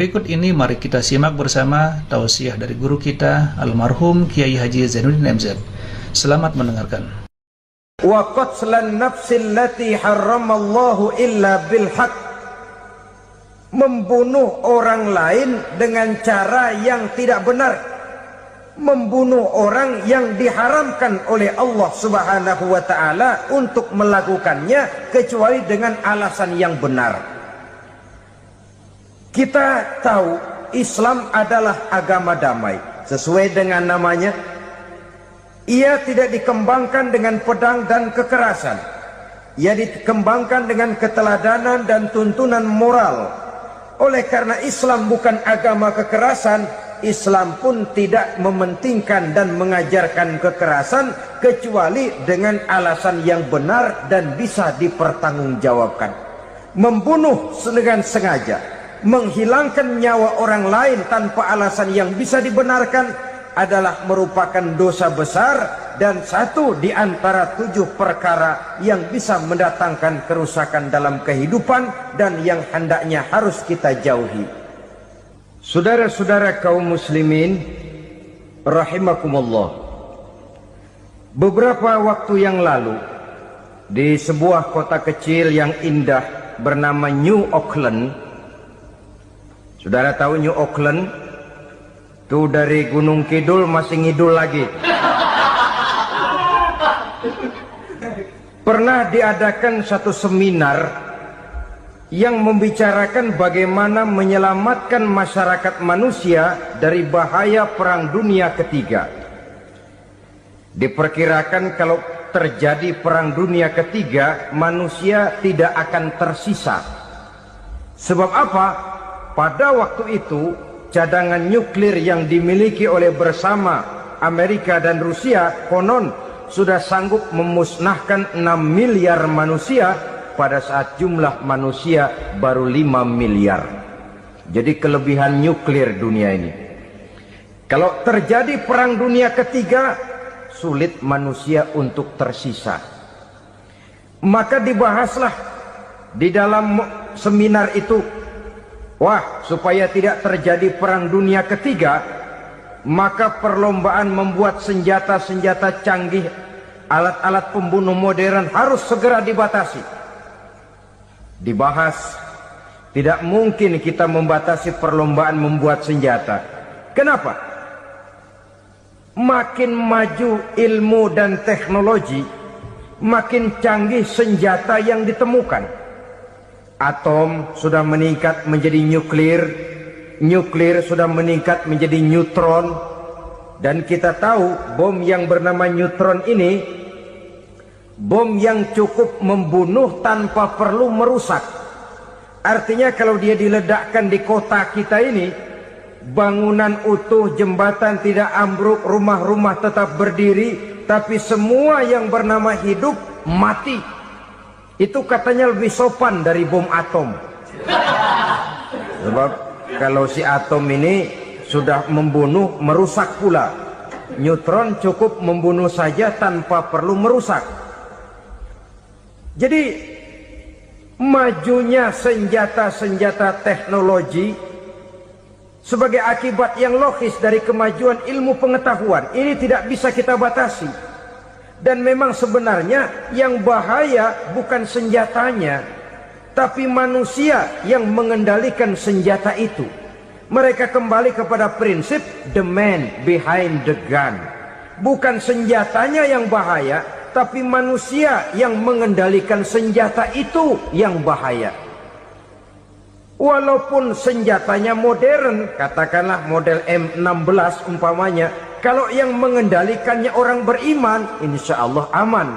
Berikut ini mari kita simak bersama tausiah dari guru kita almarhum Kiai Haji Zainuddin MZ. Selamat mendengarkan. Wa qatlan nafsil lati harramallahu illa bil haq. Membunuh orang lain dengan cara yang tidak benar. Membunuh orang yang diharamkan oleh Allah Subhanahu wa taala untuk melakukannya kecuali dengan alasan yang benar. Kita tahu Islam adalah agama damai. Sesuai dengan namanya, ia tidak dikembangkan dengan pedang dan kekerasan. Ia dikembangkan dengan keteladanan dan tuntunan moral. Oleh karena Islam bukan agama kekerasan, Islam pun tidak mementingkan dan mengajarkan kekerasan kecuali dengan alasan yang benar dan bisa dipertanggungjawabkan. Membunuh dengan sengaja, menghilangkan nyawa orang lain tanpa alasan yang bisa dibenarkan adalah merupakan dosa besar dan satu di antara 7 perkara yang bisa mendatangkan kerusakan dalam kehidupan dan yang hendaknya harus kita jauhi. Saudara-saudara kaum muslimin rahimakumullah, beberapa waktu yang lalu di sebuah kota kecil yang indah bernama New Auckland. Saudara tahu New Auckland? Itu dari Gunung Kidul masih ngidul lagi. Pernah diadakan satu seminar yang membicarakan bagaimana menyelamatkan masyarakat manusia dari bahaya Perang Dunia Ketiga. Diperkirakan kalau terjadi Perang Dunia Ketiga, manusia tidak akan tersisa. Sebab apa? Pada waktu itu, cadangan nuklir yang dimiliki oleh bersama Amerika dan Rusia konon sudah sanggup memusnahkan 6 miliar manusia pada saat jumlah manusia baru 5 miliar. Jadi kelebihan nuklir dunia ini. Kalau terjadi Perang Dunia Ketiga, sulit manusia untuk tersisa. Maka dibahaslah di dalam seminar itu, wah, supaya tidak terjadi Perang Dunia Ketiga, maka perlombaan membuat senjata-senjata canggih, alat-alat pembunuh modern harus segera dibatasi. Dibahas, tidak mungkin kita membatasi perlombaan membuat senjata. Kenapa? Makin maju ilmu dan teknologi, makin canggih senjata yang ditemukan. Atom sudah meningkat menjadi nuklir, nuklir sudah meningkat menjadi neutron, dan kita tahu bom yang bernama neutron ini bom yang cukup membunuh tanpa perlu merusak. Artinya kalau dia diledakkan di kota kita ini, bangunan utuh, jembatan tidak ambruk, rumah-rumah tetap berdiri, tapi semua yang bernama hidup mati. Itu katanya lebih sopan dari bom atom. Sebab kalau si atom ini sudah membunuh, merusak pula. Neutron cukup membunuh saja tanpa perlu merusak. Jadi majunya senjata-senjata teknologi sebagai akibat yang logis dari kemajuan ilmu pengetahuan ini tidak bisa kita batasi. Dan memang sebenarnya yang bahaya bukan senjatanya, tapi manusia yang mengendalikan senjata itu. Mereka kembali kepada prinsip the man behind the gun. Bukan senjatanya yang bahaya, tapi manusia yang mengendalikan senjata itu yang bahaya. Walaupun senjatanya modern, katakanlah model M16 umpamanya, kalau yang mengendalikannya orang beriman, insya Allah aman.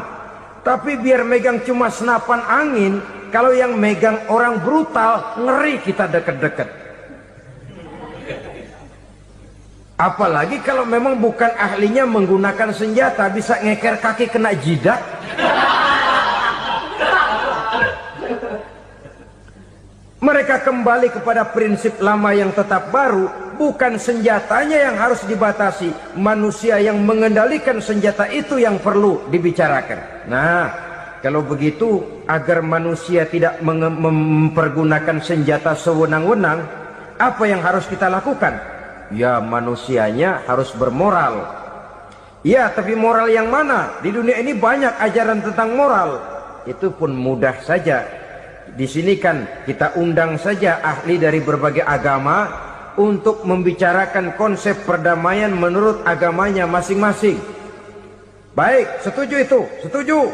Tapi biar megang cuma senapan angin, kalau yang megang orang brutal, ngeri kita deket-deket. Apalagi kalau memang bukan ahlinya menggunakan senjata, bisa ngeker kaki kena jidat. Mereka kembali kepada prinsip lama yang tetap baru, bukan senjatanya yang harus dibatasi, manusia yang mengendalikan senjata itu yang perlu dibicarakan. Nah, kalau begitu, agar manusia tidak mempergunakan senjata sewenang-wenang, Apa yang harus kita lakukan? Ya, manusianya harus bermoral. Ya, tapi moral yang mana? Di dunia ini banyak ajaran tentang moral. Itu pun mudah saja. Di sini kan kita undang saja ahli dari berbagai agama untuk membicarakan konsep perdamaian menurut agamanya masing-masing. Baik, setuju itu, setuju.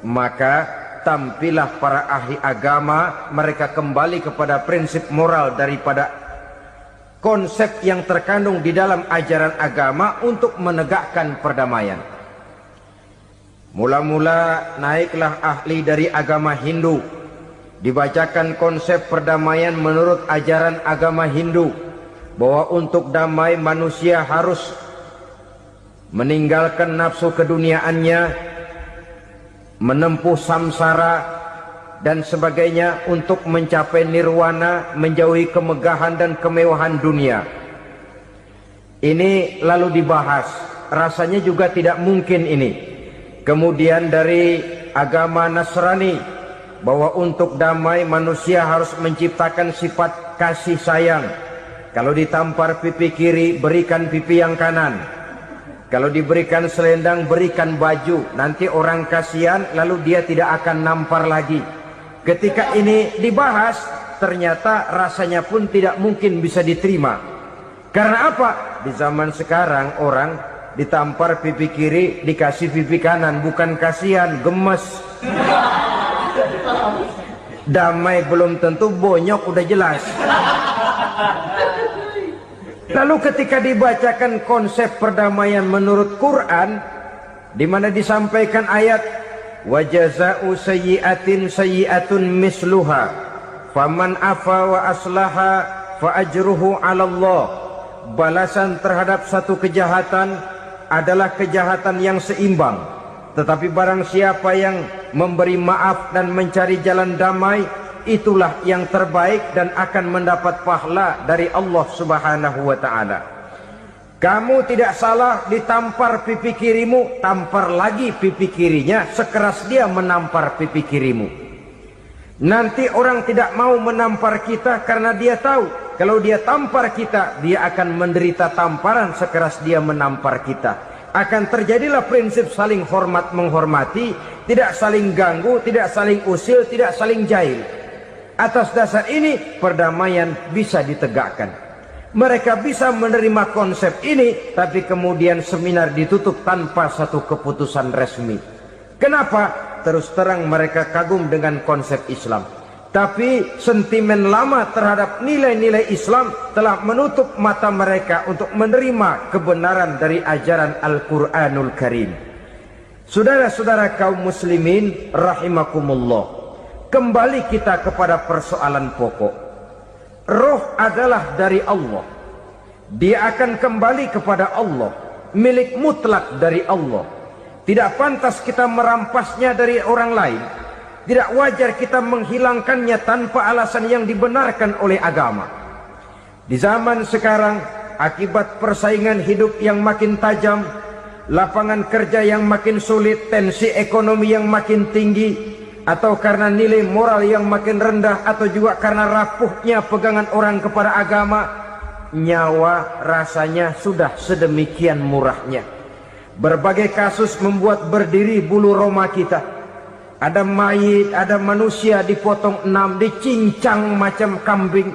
Maka tampillah para ahli agama, mereka kembali kepada prinsip moral daripada konsep yang terkandung di dalam ajaran agama untuk menegakkan perdamaian. Mula-mula naiklah ahli dari agama Hindu, dibacakan konsep perdamaian menurut ajaran agama Hindu, bahwa untuk damai manusia harus meninggalkan nafsu keduniaannya, menempuh samsara dan sebagainya untuk mencapai nirwana, menjauhi kemegahan dan kemewahan dunia. Ini lalu dibahas, rasanya juga tidak mungkin ini. Kemudian dari agama Nasrani, bahwa untuk damai manusia harus menciptakan sifat kasih sayang. Kalau ditampar pipi kiri, berikan pipi yang kanan. Kalau diberikan selendang, berikan baju. Nanti orang kasihan, lalu dia tidak akan nampar lagi. Ketika ini dibahas, ternyata rasanya pun tidak mungkin bisa diterima. Karena apa? Di zaman sekarang orang ditampar pipi kiri, dikasih pipi kanan. Bukan kasihan, gemes. Damai belum tentu, bonyok udah jelas. Lalu ketika dibacakan konsep perdamaian menurut Quran, di mana disampaikan ayat wa jazaa'u sayyi'atin sayyi'atun misluha faman afa wa aslaha fa ajruhu 'ala Allah. Balasan terhadap satu kejahatan adalah kejahatan yang seimbang. Tetapi barang siapa yang memberi maaf dan mencari jalan damai, itulah yang terbaik dan akan mendapat pahala dari Allah Subhanahu wa ta'ala. Kamu tidak salah ditampar pipi kirimu, tampar lagi pipi kirinya sekeras dia menampar pipi kirimu. Nanti orang tidak mau menampar kita karena dia tahu kalau dia tampar kita, dia akan menderita tamparan sekeras dia menampar kita. Akan terjadilah prinsip saling hormat menghormati, tidak saling ganggu, tidak saling usil, tidak saling jahil. Atas dasar ini perdamaian bisa ditegakkan. Mereka bisa menerima konsep ini, tapi kemudian seminar ditutup tanpa satu keputusan resmi. Kenapa? Terus terang mereka kagum dengan konsep Islam, tapi sentimen lama terhadap nilai-nilai Islam telah menutup mata mereka untuk menerima kebenaran dari ajaran Al-Quranul Karim. Saudara-saudara kaum muslimin rahimakumullah, kembali kita kepada persoalan pokok. Roh adalah dari Allah. Dia akan kembali kepada Allah, milik mutlak dari Allah. Tidak pantas kita merampasnya dari orang lain. Tidak wajar kita menghilangkannya tanpa alasan yang dibenarkan oleh agama. Di zaman sekarang, akibat persaingan hidup yang makin tajam, lapangan kerja yang makin sulit, tensi ekonomi yang makin tinggi, atau karena nilai moral yang makin rendah, atau juga karena rapuhnya pegangan orang kepada agama, nyawa rasanya sudah sedemikian murahnya. Berbagai kasus membuat berdiri bulu roma kita. Ada mayit, ada manusia dipotong 6, dicincang macam kambing.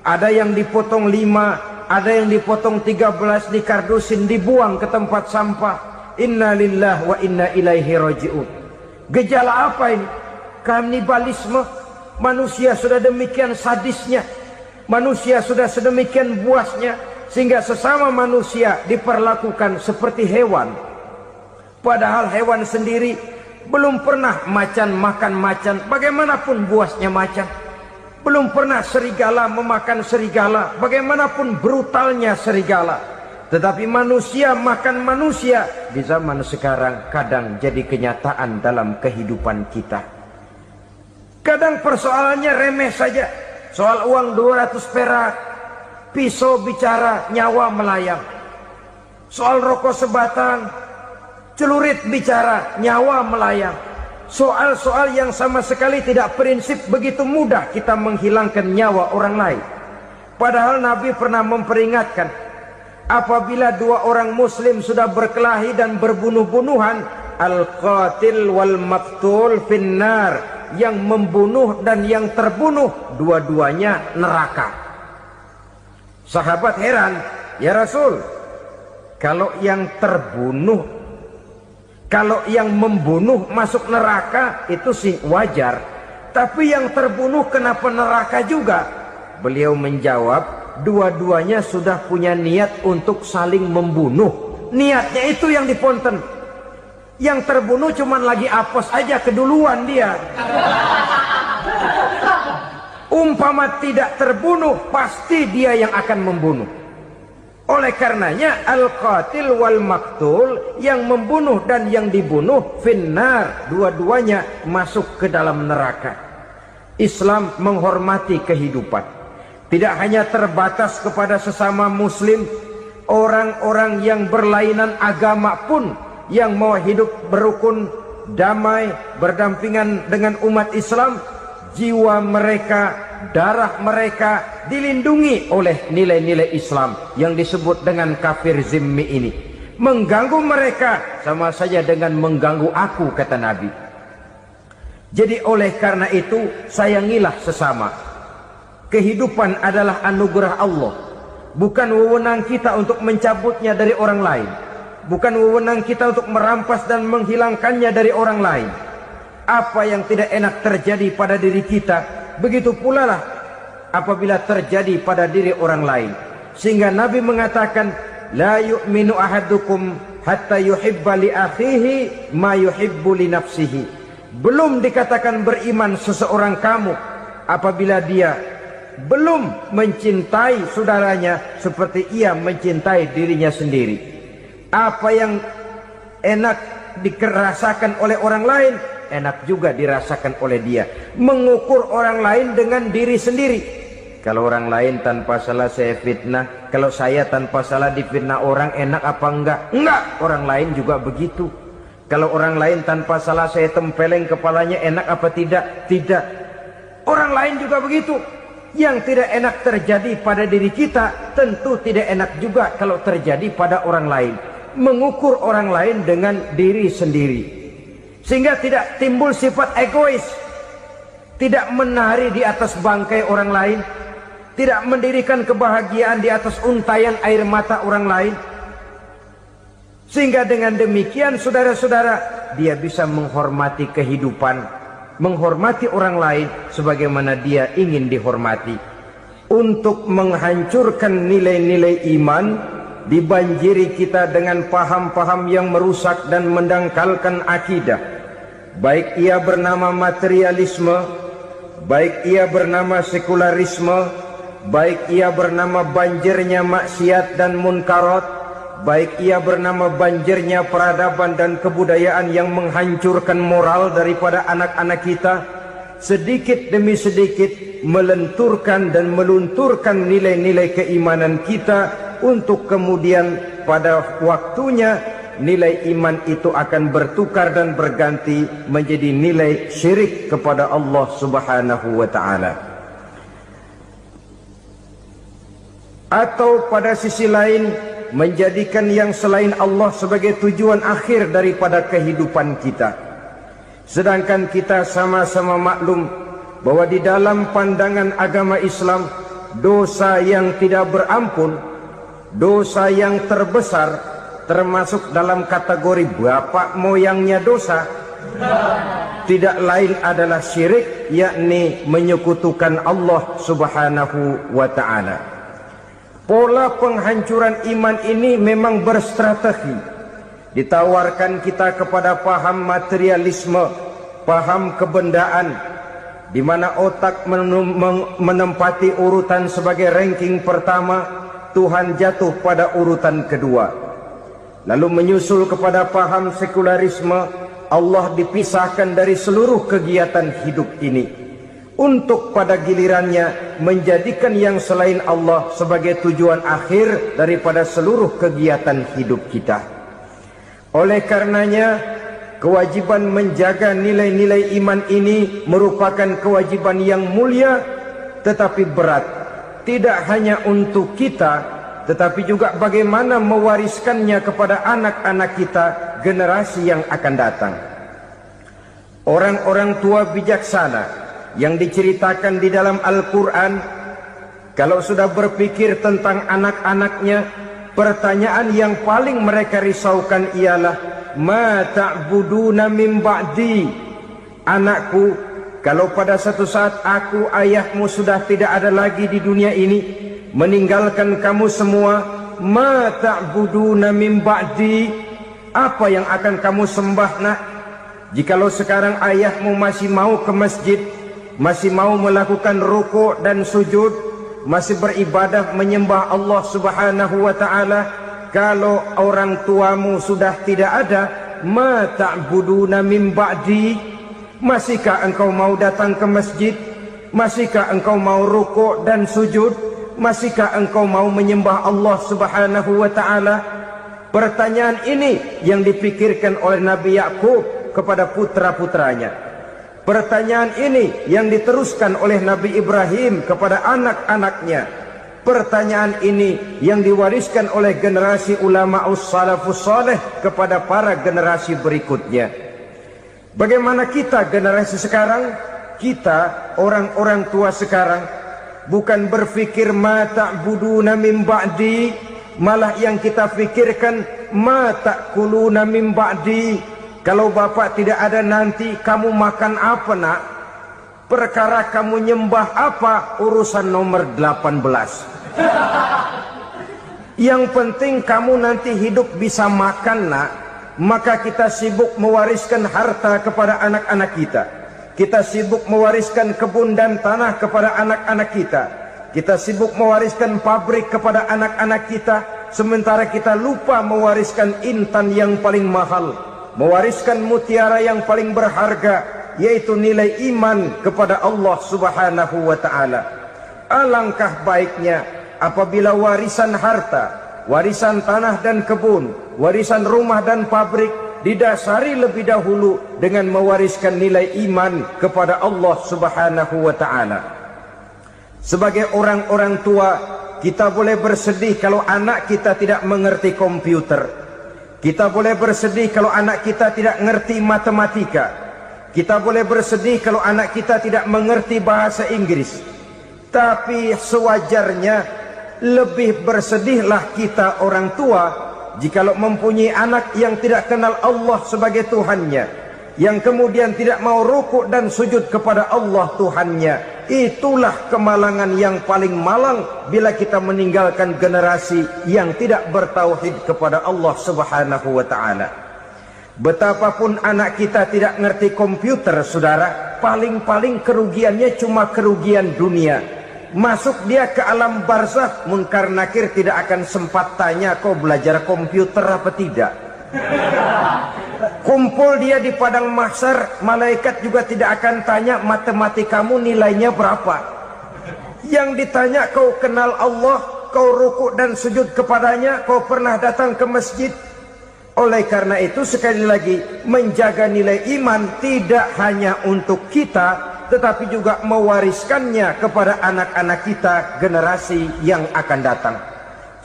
Ada yang dipotong 5, ada yang dipotong 13, dikardusin, dibuang ke tempat sampah. Inna lillahi wa inna ilaihi raji'un. Gejala apa ini? Kanibalisme. Manusia sudah demikian sadisnya, manusia sudah sedemikian buasnya, sehingga sesama manusia diperlakukan seperti hewan. Padahal hewan sendiri belum pernah macan makan macan, bagaimanapun buasnya macan. Belum pernah serigala memakan serigala, bagaimanapun brutalnya serigala. Tetapi manusia makan manusia di zaman sekarang kadang jadi kenyataan dalam kehidupan kita. Kadang persoalannya remeh saja. Soal uang 200 perak, pisau bicara, nyawa melayang. Soal rokok sebatang, celurit bicara, nyawa melayang. Soal-soal yang sama sekali tidak prinsip, begitu mudah kita menghilangkan nyawa orang lain. Padahal Nabi pernah memperingatkan, apabila dua orang muslim sudah berkelahi dan berbunuh-bunuhan, al-qatil wal maqtul finnar, yang membunuh dan yang terbunuh dua-duanya neraka. Sahabat heran, ya Rasul, kalau yang terbunuh, kalau yang membunuh masuk neraka itu sih wajar, tapi yang terbunuh kenapa neraka juga? Beliau menjawab, dua-duanya sudah punya niat untuk saling membunuh. Niatnya itu yang diponten. Yang terbunuh cuman lagi apes aja, keduluan dia. Umpama tidak terbunuh, pasti dia yang akan membunuh. Oleh karenanya al-qatil wal maktul, yang membunuh dan yang dibunuh finnar, dua-duanya masuk ke dalam neraka. Islam menghormati kehidupan. Tidak hanya terbatas kepada sesama muslim, orang-orang yang berlainan agama pun yang mau hidup berukun, damai, berdampingan dengan umat Islam, jiwa mereka, darah mereka dilindungi oleh nilai-nilai Islam yang disebut dengan kafir zimmi ini. Mengganggu mereka sama saja dengan mengganggu aku, kata Nabi. Jadi oleh karena itu, sayangilah sesama. Kehidupan adalah anugerah Allah, bukan wewenang kita untuk mencabutnya dari orang lain, bukan wewenang kita untuk merampas dan menghilangkannya dari orang lain. Apa yang tidak enak terjadi pada diri kita, begitu pula lah apabila terjadi pada diri orang lain. Sehingga Nabi mengatakan, la yu'minu ahadukum hatta yuhibba li akhihi ma yuhibbu li nafsihi. Belum dikatakan beriman seseorang kamu apabila dia belum mencintai saudaranya seperti ia mencintai dirinya sendiri. Apa yang enak dirasakan oleh orang lain, enak juga dirasakan oleh dia. Mengukur orang lain dengan diri sendiri. Kalau orang lain tanpa salah saya fitnah, kalau saya tanpa salah difitnah orang, enak apa enggak? Enggak, orang lain juga begitu. Kalau orang lain tanpa salah saya tempeleng kepalanya, enak apa tidak? Tidak. Orang lain juga begitu. Yang tidak enak terjadi pada diri kita, tentu tidak enak juga kalau terjadi pada orang lain. Mengukur orang lain dengan diri sendiri, sehingga tidak timbul sifat egois, tidak menari di atas bangkai orang lain, tidak mendirikan kebahagiaan di atas untayan air mata orang lain. Sehingga dengan demikian, saudara-saudara, dia bisa menghormati kehidupan, menghormati orang lain sebagaimana dia ingin dihormati. Untuk menghancurkan nilai-nilai iman, dibanjiri kita dengan paham-paham yang merusak dan mendangkalkan akidah. Baik ia bernama materialisme, baik ia bernama sekularisme, baik ia bernama banjirnya maksiat dan munkarat, baik ia bernama banjirnya peradaban dan kebudayaan yang menghancurkan moral daripada anak-anak kita, sedikit demi sedikit melenturkan dan melunturkan nilai-nilai keimanan kita, untuk kemudian pada waktunya nilai iman itu akan bertukar dan berganti menjadi nilai syirik kepada Allah Subhanahu wa ta'ala. Atau pada sisi lain, menjadikan yang selain Allah sebagai tujuan akhir daripada kehidupan kita. Sedangkan kita sama-sama maklum bahwa di dalam pandangan agama Islam, dosa yang tidak berampun, dosa yang terbesar, termasuk dalam kategori bapak moyangnya dosa, tidak lain adalah syirik, yakni menyekutukan Allah Subhanahu wa ta'ala. Pola penghancuran iman ini memang berstrategi. Ditawarkan kita kepada paham materialisme, paham kebendaan, di mana otak menempati urutan sebagai ranking pertama, Tuhan jatuh pada urutan kedua. Lalu menyusul kepada paham sekularisme, Allah dipisahkan dari seluruh kegiatan hidup ini, untuk pada gilirannya menjadikan yang selain Allah sebagai tujuan akhir daripada seluruh kegiatan hidup kita. Oleh karenanya, kewajiban menjaga nilai-nilai iman ini merupakan kewajiban yang mulia tetapi berat. tidak hanya untuk kita, tetapi juga bagaimana mewariskannya kepada anak-anak kita, generasi yang akan datang. Orang-orang tua bijaksana yang diceritakan di dalam Al-Quran, kalau sudah berpikir tentang anak-anaknya, pertanyaan yang paling mereka risaukan ialah, ma ta'buduna min ba'di. Anakku, kalau pada satu saat aku, ayahmu sudah tidak ada lagi di dunia ini, meninggalkan kamu semua, ma ta'buduna min ba'di, apa yang akan kamu sembah nak? Jikalau sekarang ayahmu masih mau ke masjid, masih mau melakukan rukuk dan sujud, masih beribadah menyembah Allah Subhanahu wa ta'ala, kalau orang tuamu sudah tidak ada, ma ta'buduna min ba'di, masihkah engkau mau datang ke masjid? Masihkah engkau mau rukuk dan sujud? Masihkah engkau mau menyembah Allah Subhanahu wa ta'ala? Pertanyaan ini yang dipikirkan oleh Nabi Yakub kepada putra-putranya. Pertanyaan ini yang diteruskan oleh Nabi Ibrahim kepada anak-anaknya. Pertanyaan ini yang diwariskan oleh generasi ulama salafus saleh kepada para generasi berikutnya. Bagaimana kita generasi sekarang? Kita orang-orang tua sekarang bukan berfikir ma ta'buduna min ba'di, malah yang kita fikirkan ma ta'kuluna min ba'di. Kalau bapak tidak ada nanti kamu makan apa nak? Perkara kamu nyembah apa, urusan nomor 18. Yang penting kamu nanti hidup bisa makan nak. Maka kita sibuk mewariskan harta kepada anak-anak kita. Kita sibuk mewariskan kebun dan tanah kepada anak-anak kita. Kita sibuk mewariskan pabrik kepada anak-anak kita, sementara kita lupa mewariskan intan yang paling mahal, mewariskan mutiara yang paling berharga, yaitu nilai iman kepada Allah Subhanahu wa ta'ala. Alangkah baiknya apabila warisan harta, warisan tanah dan kebun, warisan rumah dan pabrik didasari lebih dahulu dengan mewariskan nilai iman kepada Allah Subhanahu wa ta'ala. Sebagai orang-orang tua, kita boleh bersedih kalau anak kita tidak mengerti komputer. Kita boleh bersedih kalau anak kita tidak mengerti matematika. Kita boleh bersedih kalau anak kita tidak mengerti bahasa Inggris. Tapi sewajarnya lebih bersedihlah kita orang tua jikalau mempunyai anak yang tidak kenal Allah sebagai Tuhannya, yang kemudian tidak mau rukuk dan sujud kepada Allah Tuhannya. Itulah kemalangan yang paling malang bila kita meninggalkan generasi yang tidak bertauhid kepada Allah Subhanahu wa ta'ala. Betapapun anak kita tidak ngerti komputer, saudara, paling-paling kerugiannya cuma kerugian dunia. Masuk dia ke alam barzakh, munkar nakir tidak akan sempat tanya kau belajar komputer apa tidak. Kumpul dia di padang mahsyar, malaikat juga tidak akan tanya matematikamu nilainya berapa. Yang ditanya, kau kenal Allah, kau rukuk dan sujud kepadanya, kau pernah datang ke masjid. Oleh karena itu sekali lagi, menjaga nilai iman tidak hanya untuk kita, tetapi juga mewariskannya kepada anak-anak kita, generasi yang akan datang.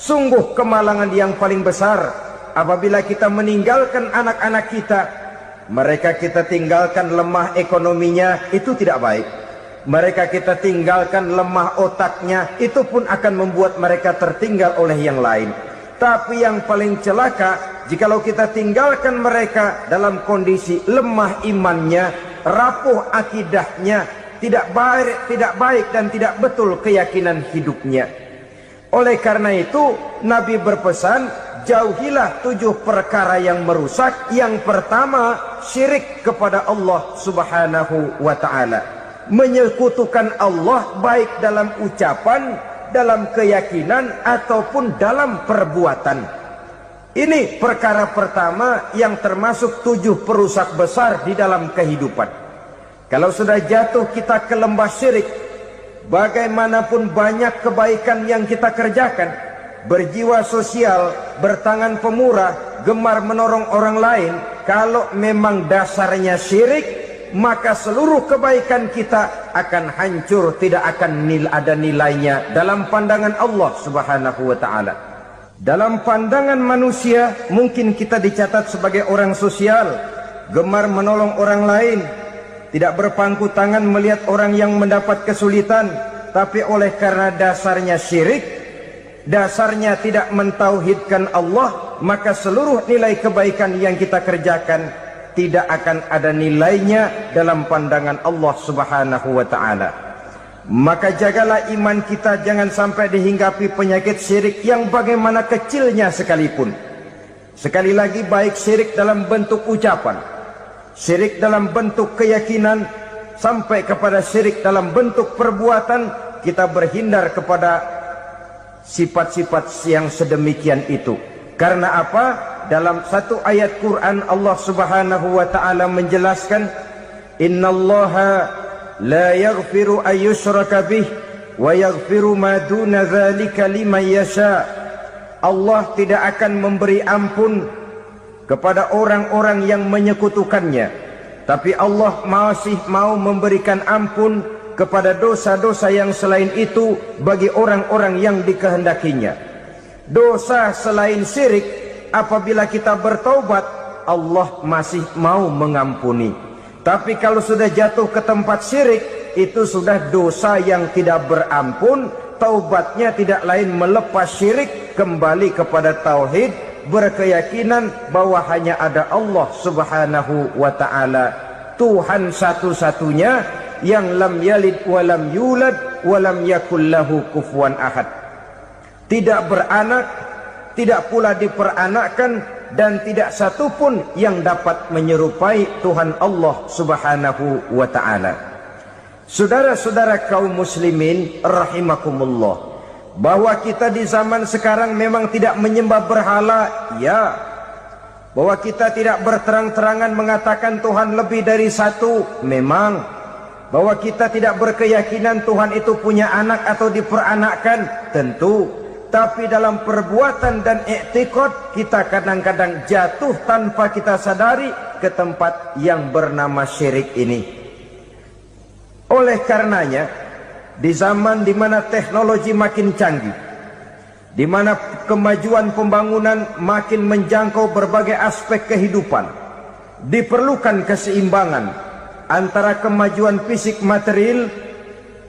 Sungguh kemalangan yang paling besar apabila kita meninggalkan anak-anak kita. Mereka kita tinggalkan lemah ekonominya, itu tidak baik. Mereka kita tinggalkan lemah otaknya, itu pun akan membuat mereka tertinggal oleh yang lain. Tapi yang paling celaka, jikalau kita tinggalkan mereka dalam kondisi lemah imannya, rapuh akidahnya, tidak baik dan tidak betul keyakinan hidupnya. Oleh karena itu Nabi berpesan, jauhilah 7 perkara yang merusak. Yang pertama, syirik kepada Allah Subhanahu wa ta'ala. Menyekutukan Allah baik dalam ucapan, dalam keyakinan, ataupun dalam perbuatan. Ini perkara pertama yang termasuk 7 perusak besar di dalam kehidupan. Kalau sudah jatuh kita ke lembah syirik, bagaimanapun banyak kebaikan yang kita kerjakan, berjiwa sosial, bertangan pemurah, gemar menolong orang lain, kalau memang dasarnya syirik, maka seluruh kebaikan kita akan hancur, tidak akan ada nilainya dalam pandangan Allah Subhanahu wa taala. Dalam pandangan manusia mungkin kita dicatat sebagai orang sosial, gemar menolong orang lain, tidak berpangku tangan melihat orang yang mendapat kesulitan, tapi oleh karena dasarnya syirik, dasarnya tidak mentauhidkan Allah, maka seluruh nilai kebaikan yang kita kerjakan tidak akan ada nilainya dalam pandangan Allah Subhanahu wa taala. Maka jagalah iman kita jangan sampai dihinggapi penyakit syirik yang bagaimana kecilnya sekalipun. Sekali lagi, baik syirik dalam bentuk ucapan, syirik dalam bentuk keyakinan, sampai kepada syirik dalam bentuk perbuatan, kita berhindar kepada sifat-sifat yang sedemikian itu. Karena apa? Dalam satu ayat Quran Allah Subhanahu wa taala menjelaskan, innallaha la yaghfiru ayyushraka bih wa yaghfiru ma duna dzalika liman yasha. Allah tidak akan memberi ampun kepada orang-orang yang menyekutukannya, tapi Allah masih mau memberikan ampun kepada dosa-dosa yang selain itu bagi orang-orang yang dikehendakinya. Dosa selain syirik, apabila kita bertaubat, Allah masih mau mengampuni. Tapi kalau sudah jatuh ke tempat syirik, itu sudah dosa yang tidak berampun. Taubatnya tidak lain melepas syirik, kembali kepada tauhid, berkeyakinan bahwa hanya ada Allah Subhanahu wa taala, Tuhan satu-satunya yang lam yalid walam yulad walam yakul lahu kufuwan ahad. Tidak beranak, tidak pula diperanakkan, dan tidak satupun yang dapat menyerupai Tuhan Allah Subhanahu wa taala. Saudara-saudara kaum muslimin rahimakumullah, bahwa kita di zaman sekarang memang tidak menyembah berhala, ya. Bahwa kita tidak berterang-terangan mengatakan Tuhan lebih dari satu, memang. Bahwa kita tidak berkeyakinan Tuhan itu punya anak atau diperanakkan, tentu. Tapi dalam perbuatan dan i'tiqad, kita kadang-kadang jatuh tanpa kita sadari ke tempat yang bernama syirik ini. Oleh karenanya, di zaman di mana teknologi makin canggih, di mana kemajuan pembangunan makin menjangkau berbagai aspek kehidupan, diperlukan keseimbangan antara kemajuan fisik material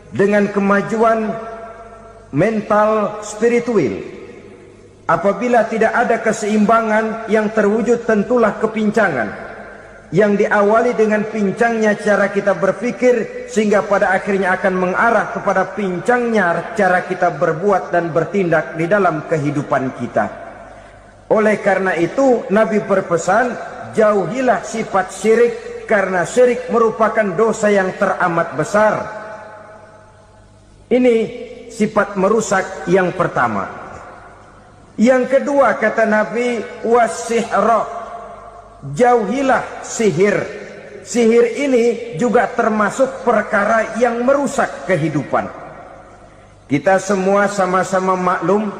dengan kemajuan mental spiritual. Apabila tidak ada keseimbangan, yang terwujud tentulah kepincangan, yang diawali dengan pincangnya cara kita berpikir, sehingga pada akhirnya akan mengarah kepada pincangnya cara kita berbuat dan bertindak di dalam kehidupan kita. Oleh karena itu Nabi berpesan, jauhilah sifat syirik, karena syirik merupakan dosa yang teramat besar. Ini sifat merusak yang pertama. Yang kedua, kata Nabi, wasihra, jauhilah sihir. Sihir ini juga termasuk perkara yang merusak kehidupan. Kita semua sama-sama maklum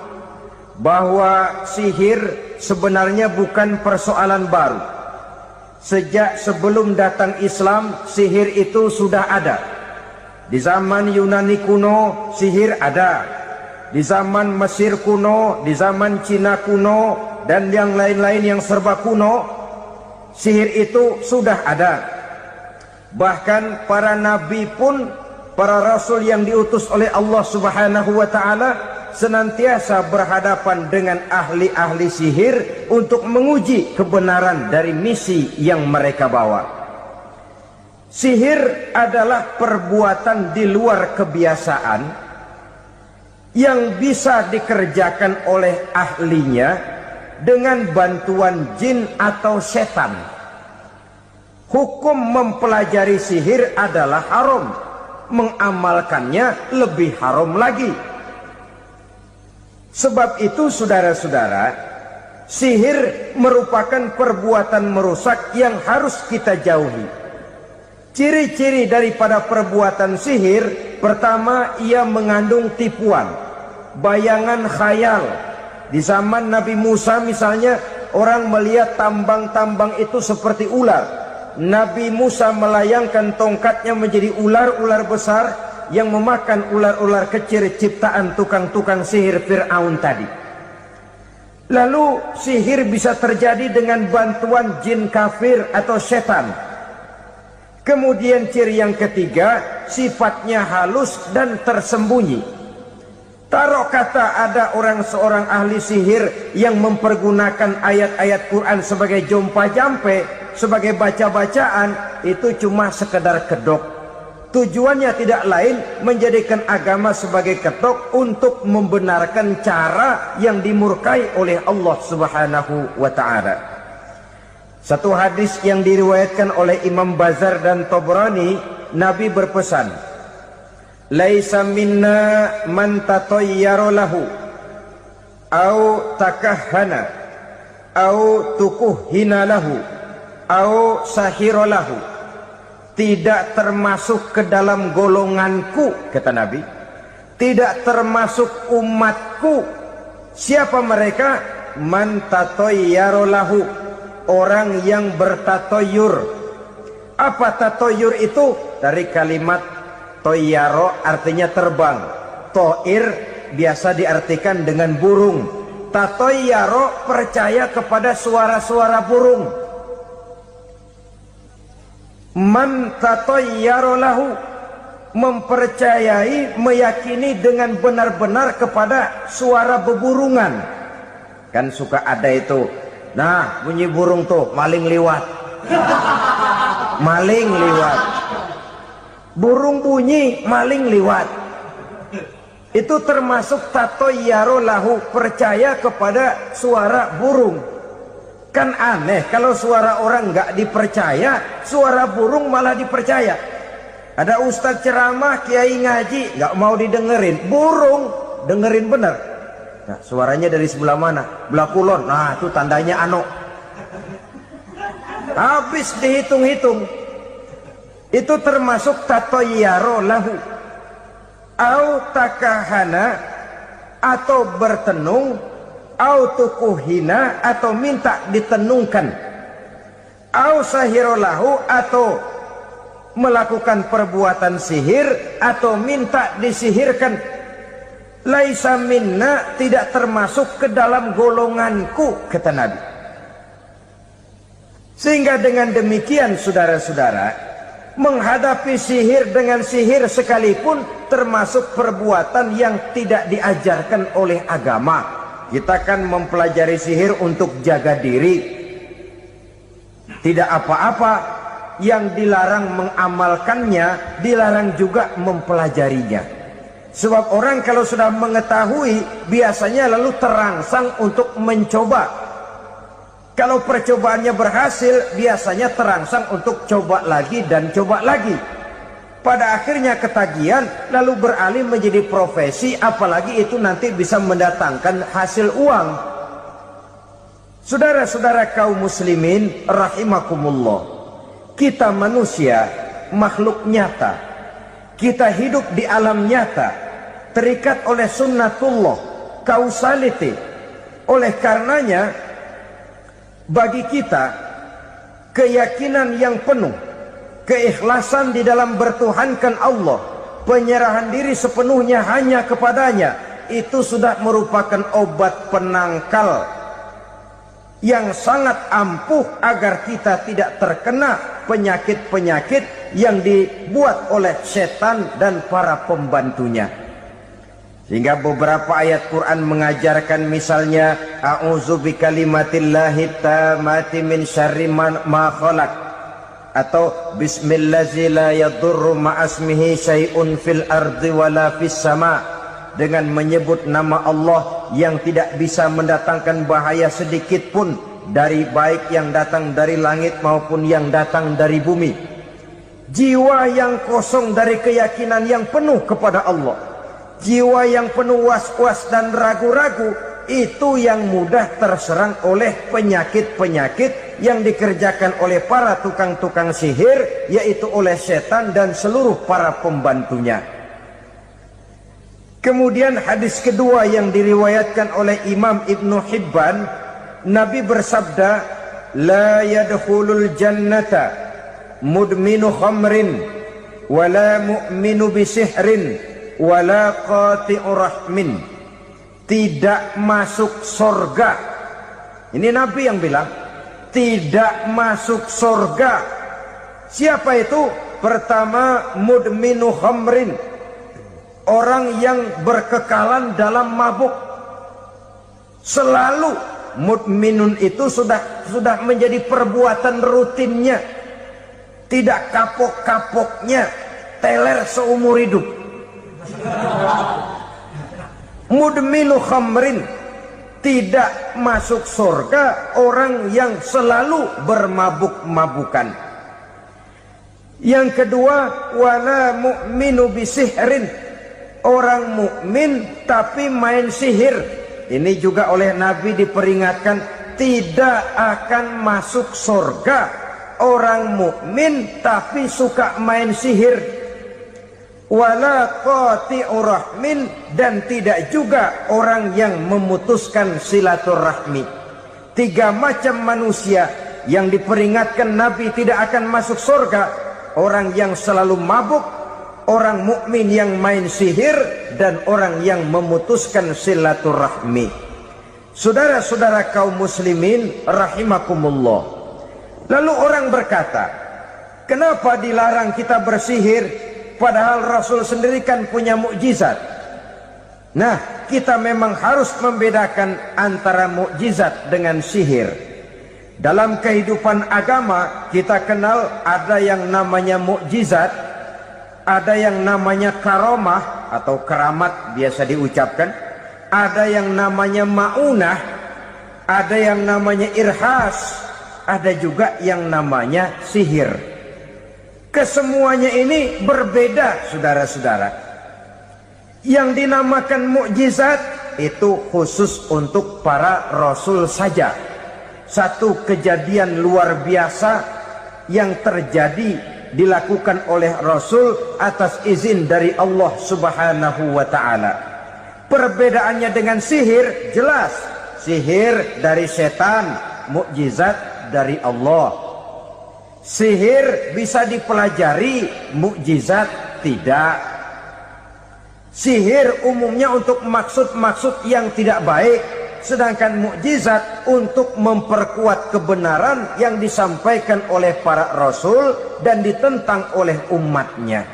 bahwa sihir sebenarnya bukan persoalan baru. Sejak sebelum datang Islam, sihir itu sudah ada. Di zaman Yunani kuno, sihir ada. Di zaman Mesir kuno, di zaman Cina kuno, dan yang lain-lain yang serba kuno, sihir itu sudah ada. Bahkan para nabi pun, para rasul yang diutus oleh Allah Subhanahu wa taala, senantiasa berhadapan dengan ahli-ahli sihir untuk menguji kebenaran dari misi yang mereka bawa. Sihir adalah perbuatan di luar kebiasaan yang bisa dikerjakan oleh ahlinya dengan bantuan jin atau setan. Hukum mempelajari sihir adalah haram, mengamalkannya lebih haram lagi. Sebab itu saudara-saudara, sihir merupakan perbuatan merusak yang harus kita jauhi. Ciri-ciri daripada perbuatan sihir, pertama, ia mengandung tipuan, bayangan khayal. Di zaman Nabi Musa misalnya, orang melihat tambang-tambang itu seperti ular, Nabi Musa melayangkan tongkatnya menjadi ular-ular besar yang memakan ular-ular kecil ciptaan tukang-tukang sihir Fir'aun tadi. Lalu sihir bisa terjadi dengan bantuan jin kafir atau setan. Kemudian ciri yang ketiga, sifatnya halus dan tersembunyi. Taruh kata ada seorang ahli sihir yang mempergunakan ayat-ayat Quran sebagai jompa jampe, sebagai baca-bacaan, itu cuma sekedar kedok. Tujuannya tidak lain menjadikan agama sebagai ketok untuk membenarkan cara yang dimurkai oleh Allah Subhanahu wa taala. Satu hadis yang diriwayatkan oleh Imam Bazar dan Tabrani, Nabi berpesan, "Laisa minna man tatayyara lahu au takahhana au tukuhhina lahu au sahira lahu." Tidak termasuk ke dalam golonganku, kata Nabi. Tidak termasuk umatku. Siapa mereka? Man tatayyara lahu, orang yang bertatoyur. Apa tatoyur itu? Dari kalimat toyaro, artinya terbang. Toir biasa diartikan dengan burung. Tatoyaro percaya kepada suara-suara burung. Man tatayyara lahu, mempercayai, meyakini dengan benar-benar kepada suara beburungan. Kan suka ada itu, nah bunyi burung tuh, maling liwat. Maling liwat. Burung bunyi, maling liwat. Itu termasuk tatayyara lahu, percaya kepada suara burung. Kan aneh kalau suara orang nggak dipercaya, suara burung malah dipercaya. Ada ustadz ceramah, kiai ngaji, nggak mau didengerin, burung dengerin bener. Nah, suaranya dari sebelah mana? Belah kulon. Nah, itu tandanya ano. Habis dihitung-hitung. Itu termasuk tatayyara lahu. Au takahana, atau bertenung, au tukuhina, atau minta ditenungkan, au sahirolahu, atau melakukan perbuatan sihir, atau minta disihirkan. Laisa minna, tidak termasuk ke dalam golonganku, kata Nabi. Sehingga dengan demikian saudara-saudara, menghadapi sihir dengan sihir sekalipun termasuk perbuatan yang tidak diajarkan oleh agama. Kita kan mempelajari sihir untuk jaga diri, tidak apa-apa. Yang dilarang mengamalkannya, dilarang juga mempelajarinya. Sebab orang kalau sudah mengetahui, biasanya lalu terangsang untuk mencoba. Kalau percobaannya berhasil, biasanya terangsang untuk coba lagi dan coba lagi. Pada akhirnya ketagihan, lalu beralih menjadi profesi, apalagi itu nanti bisa mendatangkan hasil uang. Saudara-saudara kaum muslimin rahimakumullah, kita manusia makhluk nyata. Kita hidup di alam nyata, terikat oleh sunnatullah, causality. Oleh karenanya, bagi kita keyakinan yang penuh, keikhlasan di dalam bertuhankan Allah, penyerahan diri sepenuhnya hanya kepadanya, itu sudah merupakan obat penangkal yang sangat ampuh agar kita tidak terkena penyakit-penyakit yang dibuat oleh setan dan para pembantunya. Sehingga beberapa ayat Quran mengajarkan, misalnya a'udzu bikalimatillahi tammati min syarri ma khalaq, atau bismillazi la yadurru ma'asmihi syai'un fil ardi wala fis sama, dengan menyebut nama Allah yang tidak bisa mendatangkan bahaya sedikit pun, dari baik yang datang dari langit maupun yang datang dari bumi. Jiwa yang kosong dari keyakinan yang penuh kepada Allah, jiwa yang penuh was-was dan ragu-ragu, itu yang mudah terserang oleh penyakit-penyakit yang dikerjakan oleh para tukang-tukang sihir, yaitu oleh setan dan seluruh para pembantunya. Kemudian hadis kedua yang diriwayatkan oleh Imam Ibnu Hibban, Nabi bersabda, la yadkhulul jannata mudminu khamrin wala mu'minu bisihrin wala qati'u rahmin. Tidak masuk surga. Ini Nabi yang bilang, tidak masuk surga. Siapa itu? Pertama, mudminu khamrin, orang yang berkekalan dalam mabuk. Selalu mudminun itu sudah menjadi perbuatan rutinnya, tidak kapok-kapoknya, teler seumur hidup. Mudminu khamrin, tidak masuk surga orang yang selalu bermabuk-mabukan. Yang kedua, wala mu'minu bisihrin, orang mukmin tapi main sihir. Ini juga oleh Nabi diperingatkan, tidak akan masuk surga orang mukmin tapi suka main sihir. Wala qati'u rahmin, dan tidak juga orang yang memutuskan silaturahmi. 3 macam manusia yang diperingatkan Nabi tidak akan masuk surga: orang yang selalu mabuk, orang mukmin yang main sihir, dan orang yang memutuskan silaturahmi. Saudara-saudara kaum muslimin rahimakumullah. Lalu orang berkata, kenapa dilarang kita bersihir? Padahal Rasul sendiri kan punya mukjizat. Nah, kita memang harus membedakan antara mukjizat dengan sihir. Dalam kehidupan agama kita kenal ada yang namanya mukjizat, ada yang namanya karomah atau keramat biasa diucapkan, ada yang namanya maunah, ada yang namanya irhas, ada juga yang namanya sihir. Kesemuanya ini berbeda, saudara-saudara. Yang dinamakan mukjizat itu khusus untuk para rasul saja. Satu kejadian luar biasa yang terjadi dilakukan oleh rasul atas izin dari Allah Subhanahu wa ta'ala. Perbedaannya dengan sihir jelas. Sihir dari setan, mukjizat dari Allah. Sihir bisa dipelajari, mukjizat tidak. Sihir umumnya untuk maksud-maksud yang tidak baik, sedangkan mukjizat untuk memperkuat kebenaran yang disampaikan oleh para rasul dan ditentang oleh umatnya.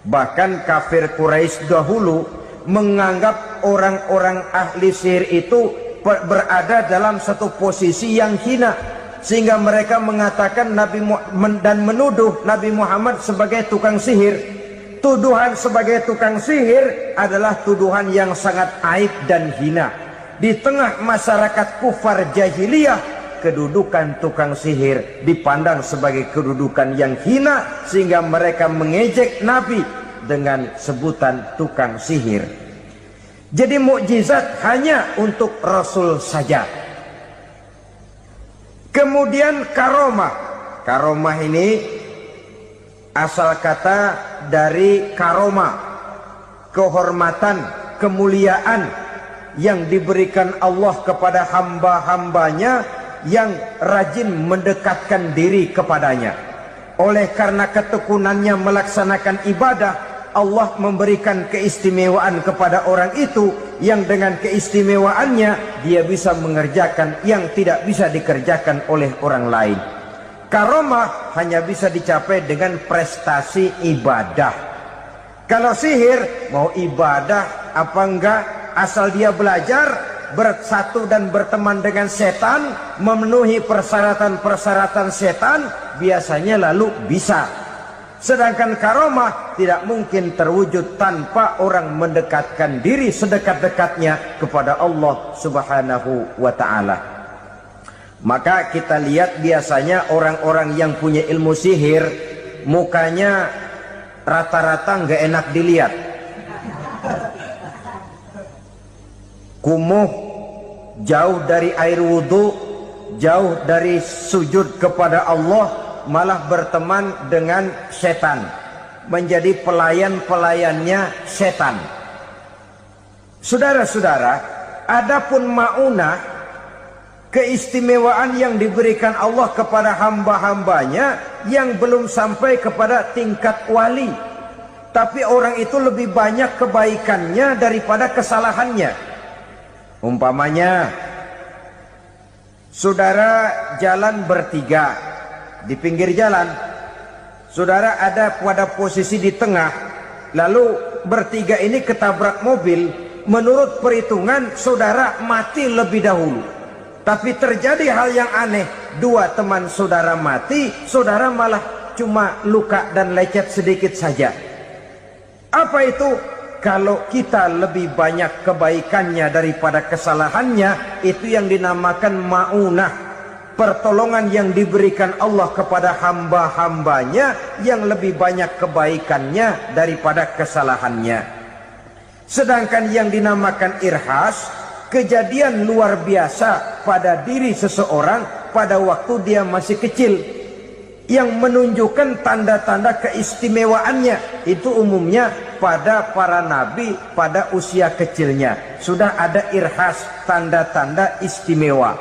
Bahkan kafir Quraisy dahulu menganggap orang-orang ahli sihir itu berada dalam satu posisi yang hina, sehingga mereka mengatakan dan menuduh Nabi Muhammad sebagai tukang sihir. Tuduhan sebagai tukang sihir adalah tuduhan yang sangat aib dan hina. Di tengah masyarakat kufar jahiliyah, kedudukan tukang sihir dipandang sebagai kedudukan yang hina, sehingga mereka mengejek Nabi dengan sebutan tukang sihir. Jadi mukjizat hanya untuk Rasul saja. Kemudian karomah. Karomah ini asal kata dari karomah, kehormatan, kemuliaan yang diberikan Allah kepada hamba-hambanya yang rajin mendekatkan diri kepadanya. Oleh karena ketekunannya melaksanakan ibadah, Allah memberikan keistimewaan kepada orang itu, yang dengan keistimewaannya dia bisa mengerjakan yang tidak bisa dikerjakan oleh orang lain. Karomah hanya bisa dicapai dengan prestasi ibadah. Kalau sihir, mau ibadah apa enggak, asal dia belajar, bersatu dan berteman dengan setan, memenuhi persyaratan-persyaratan setan, biasanya lalu bisa. Sedangkan karomah tidak mungkin terwujud tanpa orang mendekatkan diri sedekat-dekatnya kepada Allah Subhanahu wa ta'ala. Maka kita lihat biasanya orang-orang yang punya ilmu sihir, mukanya rata-rata nggak enak dilihat. Kumuh, jauh dari air wudhu, jauh dari sujud kepada Allah, malah berteman dengan setan, menjadi pelayan-pelayannya setan. Saudara-saudara, adapun maunah, keistimewaan yang diberikan Allah kepada hamba-hambanya yang belum sampai kepada tingkat wali, tapi orang itu lebih banyak kebaikannya daripada kesalahannya. Umpamanya saudara jalan bertiga di pinggir jalan, saudara ada pada posisi di tengah, lalu bertiga ini ketabrak mobil. Menurut perhitungan saudara mati lebih dahulu, tapi terjadi hal yang aneh, dua teman saudara mati, saudara malah cuma luka dan lecet sedikit saja. Apa itu? Kalau kita lebih banyak kebaikannya daripada kesalahannya, itu yang dinamakan ma'unah, pertolongan yang diberikan Allah kepada hamba-hambanya yang lebih banyak kebaikannya daripada kesalahannya. Sedangkan yang dinamakan irhas, kejadian luar biasa pada diri seseorang pada waktu dia masih kecil, yang menunjukkan tanda-tanda keistimewaannya. Itu umumnya pada para nabi pada usia kecilnya sudah ada irhas, tanda-tanda istimewa.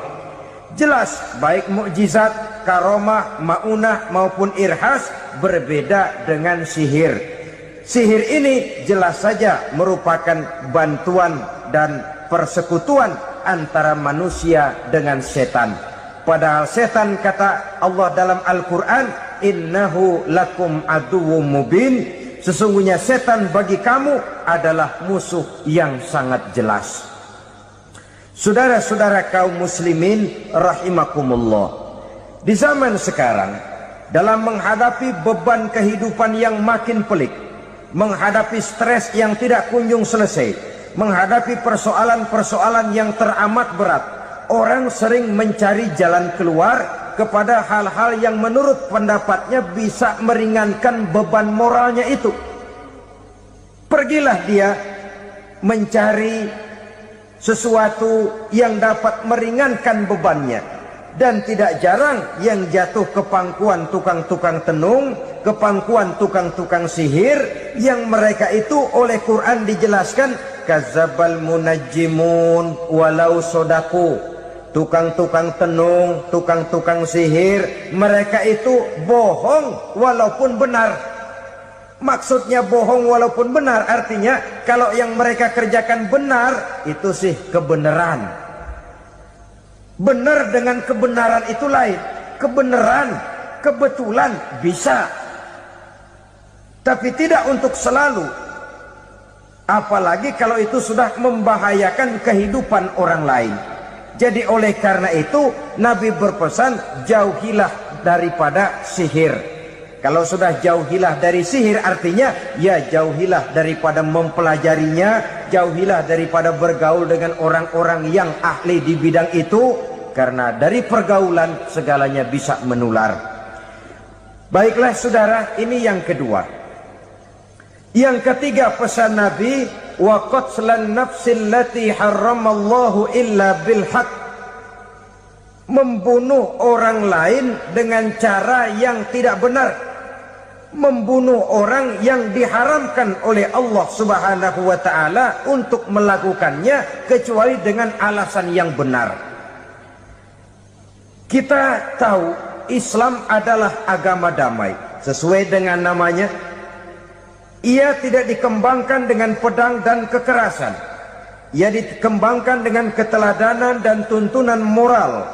Jelas baik mukjizat, karomah, maunah maupun irhas berbeda dengan sihir. Sihir ini jelas saja merupakan bantuan dan persekutuan antara manusia dengan setan. Padahal setan, kata Allah dalam Al-Quran, innahu lakum aduwwum mubin, sesungguhnya setan bagi kamu adalah musuh yang sangat jelas. Saudara-saudara kaum muslimin rahimakumullah, di zaman sekarang dalam menghadapi beban kehidupan yang makin pelik, menghadapi stres yang tidak kunjung selesai, menghadapi persoalan-persoalan yang teramat berat, orang sering mencari jalan keluar kepada hal-hal yang menurut pendapatnya bisa meringankan beban moralnya itu. Pergilah dia mencari sesuatu yang dapat meringankan bebannya. Dan tidak jarang yang jatuh ke pangkuan tukang-tukang tenung, ke pangkuan tukang-tukang sihir, yang mereka itu oleh Quran dijelaskan kadzabal munajjimun walau sodaku. Tukang-tukang tenung, tukang-tukang sihir, mereka itu bohong walaupun benar. Maksudnya bohong walaupun benar, artinya kalau yang mereka kerjakan benar, itu sih kebenaran. Benar dengan kebenaran itu lain. Kebenaran, kebetulan bisa, tapi tidak untuk selalu. Apalagi kalau itu sudah membahayakan kehidupan orang lain. Jadi oleh karena itu Nabi berpesan, jauhilah daripada sihir. Kalau sudah jauhilah dari sihir, artinya ya jauhilah daripada mempelajarinya, jauhilah daripada bergaul dengan orang-orang yang ahli di bidang itu, karena dari pergaulan segalanya bisa menular. Baiklah saudara, ini yang kedua. Yang ketiga pesan Nabi, wa qatlan nafsil lati harramallahu illa bil haq, membunuh orang lain dengan cara yang tidak benar, membunuh orang yang diharamkan oleh Allah Subhanahu wa taala untuk melakukannya kecuali dengan alasan yang benar. Kita tahu Islam adalah agama damai, sesuai dengan namanya. Ia tidak dikembangkan dengan pedang dan kekerasan. Ia dikembangkan dengan keteladanan dan tuntunan moral.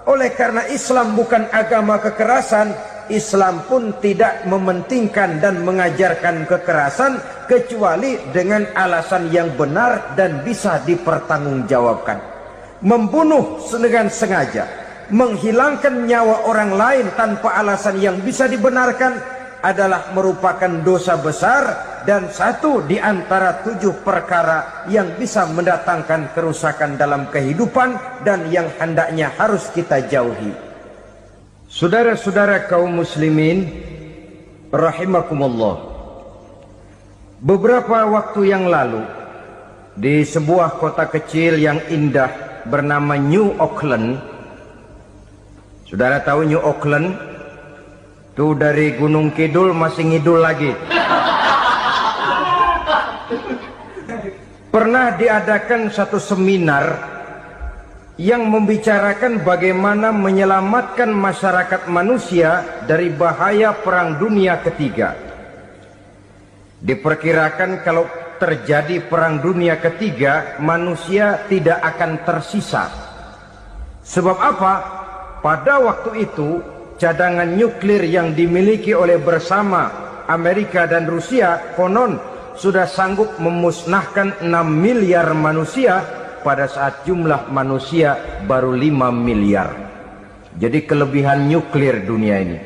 Oleh karena Islam bukan agama kekerasan, Islam pun tidak mementingkan dan mengajarkan kekerasan kecuali dengan alasan yang benar dan bisa dipertanggungjawabkan. Membunuh dengan sengaja, menghilangkan nyawa orang lain tanpa alasan yang bisa dibenarkan adalah merupakan dosa besar dan satu di antara 7 perkara yang bisa mendatangkan kerusakan dalam kehidupan dan yang hendaknya harus kita jauhi. Saudara-saudara kaum muslimin rahimakumullah, beberapa waktu yang lalu di sebuah kota kecil yang indah bernama New Auckland. Saudara tahu New Auckland? Itu dari Gunung Kidul masih ngidul lagi. Pernah diadakan satu seminar yang membicarakan bagaimana menyelamatkan masyarakat manusia dari bahaya Perang Dunia Ketiga. Diperkirakan kalau terjadi Perang Dunia Ketiga, manusia tidak akan tersisa. Sebab apa? Pada waktu itu, cadangan nuklir yang dimiliki oleh bersama Amerika dan Rusia konon sudah sanggup memusnahkan 6 miliar manusia pada saat jumlah manusia baru 5 miliar. Jadi kelebihan nuklir dunia ini.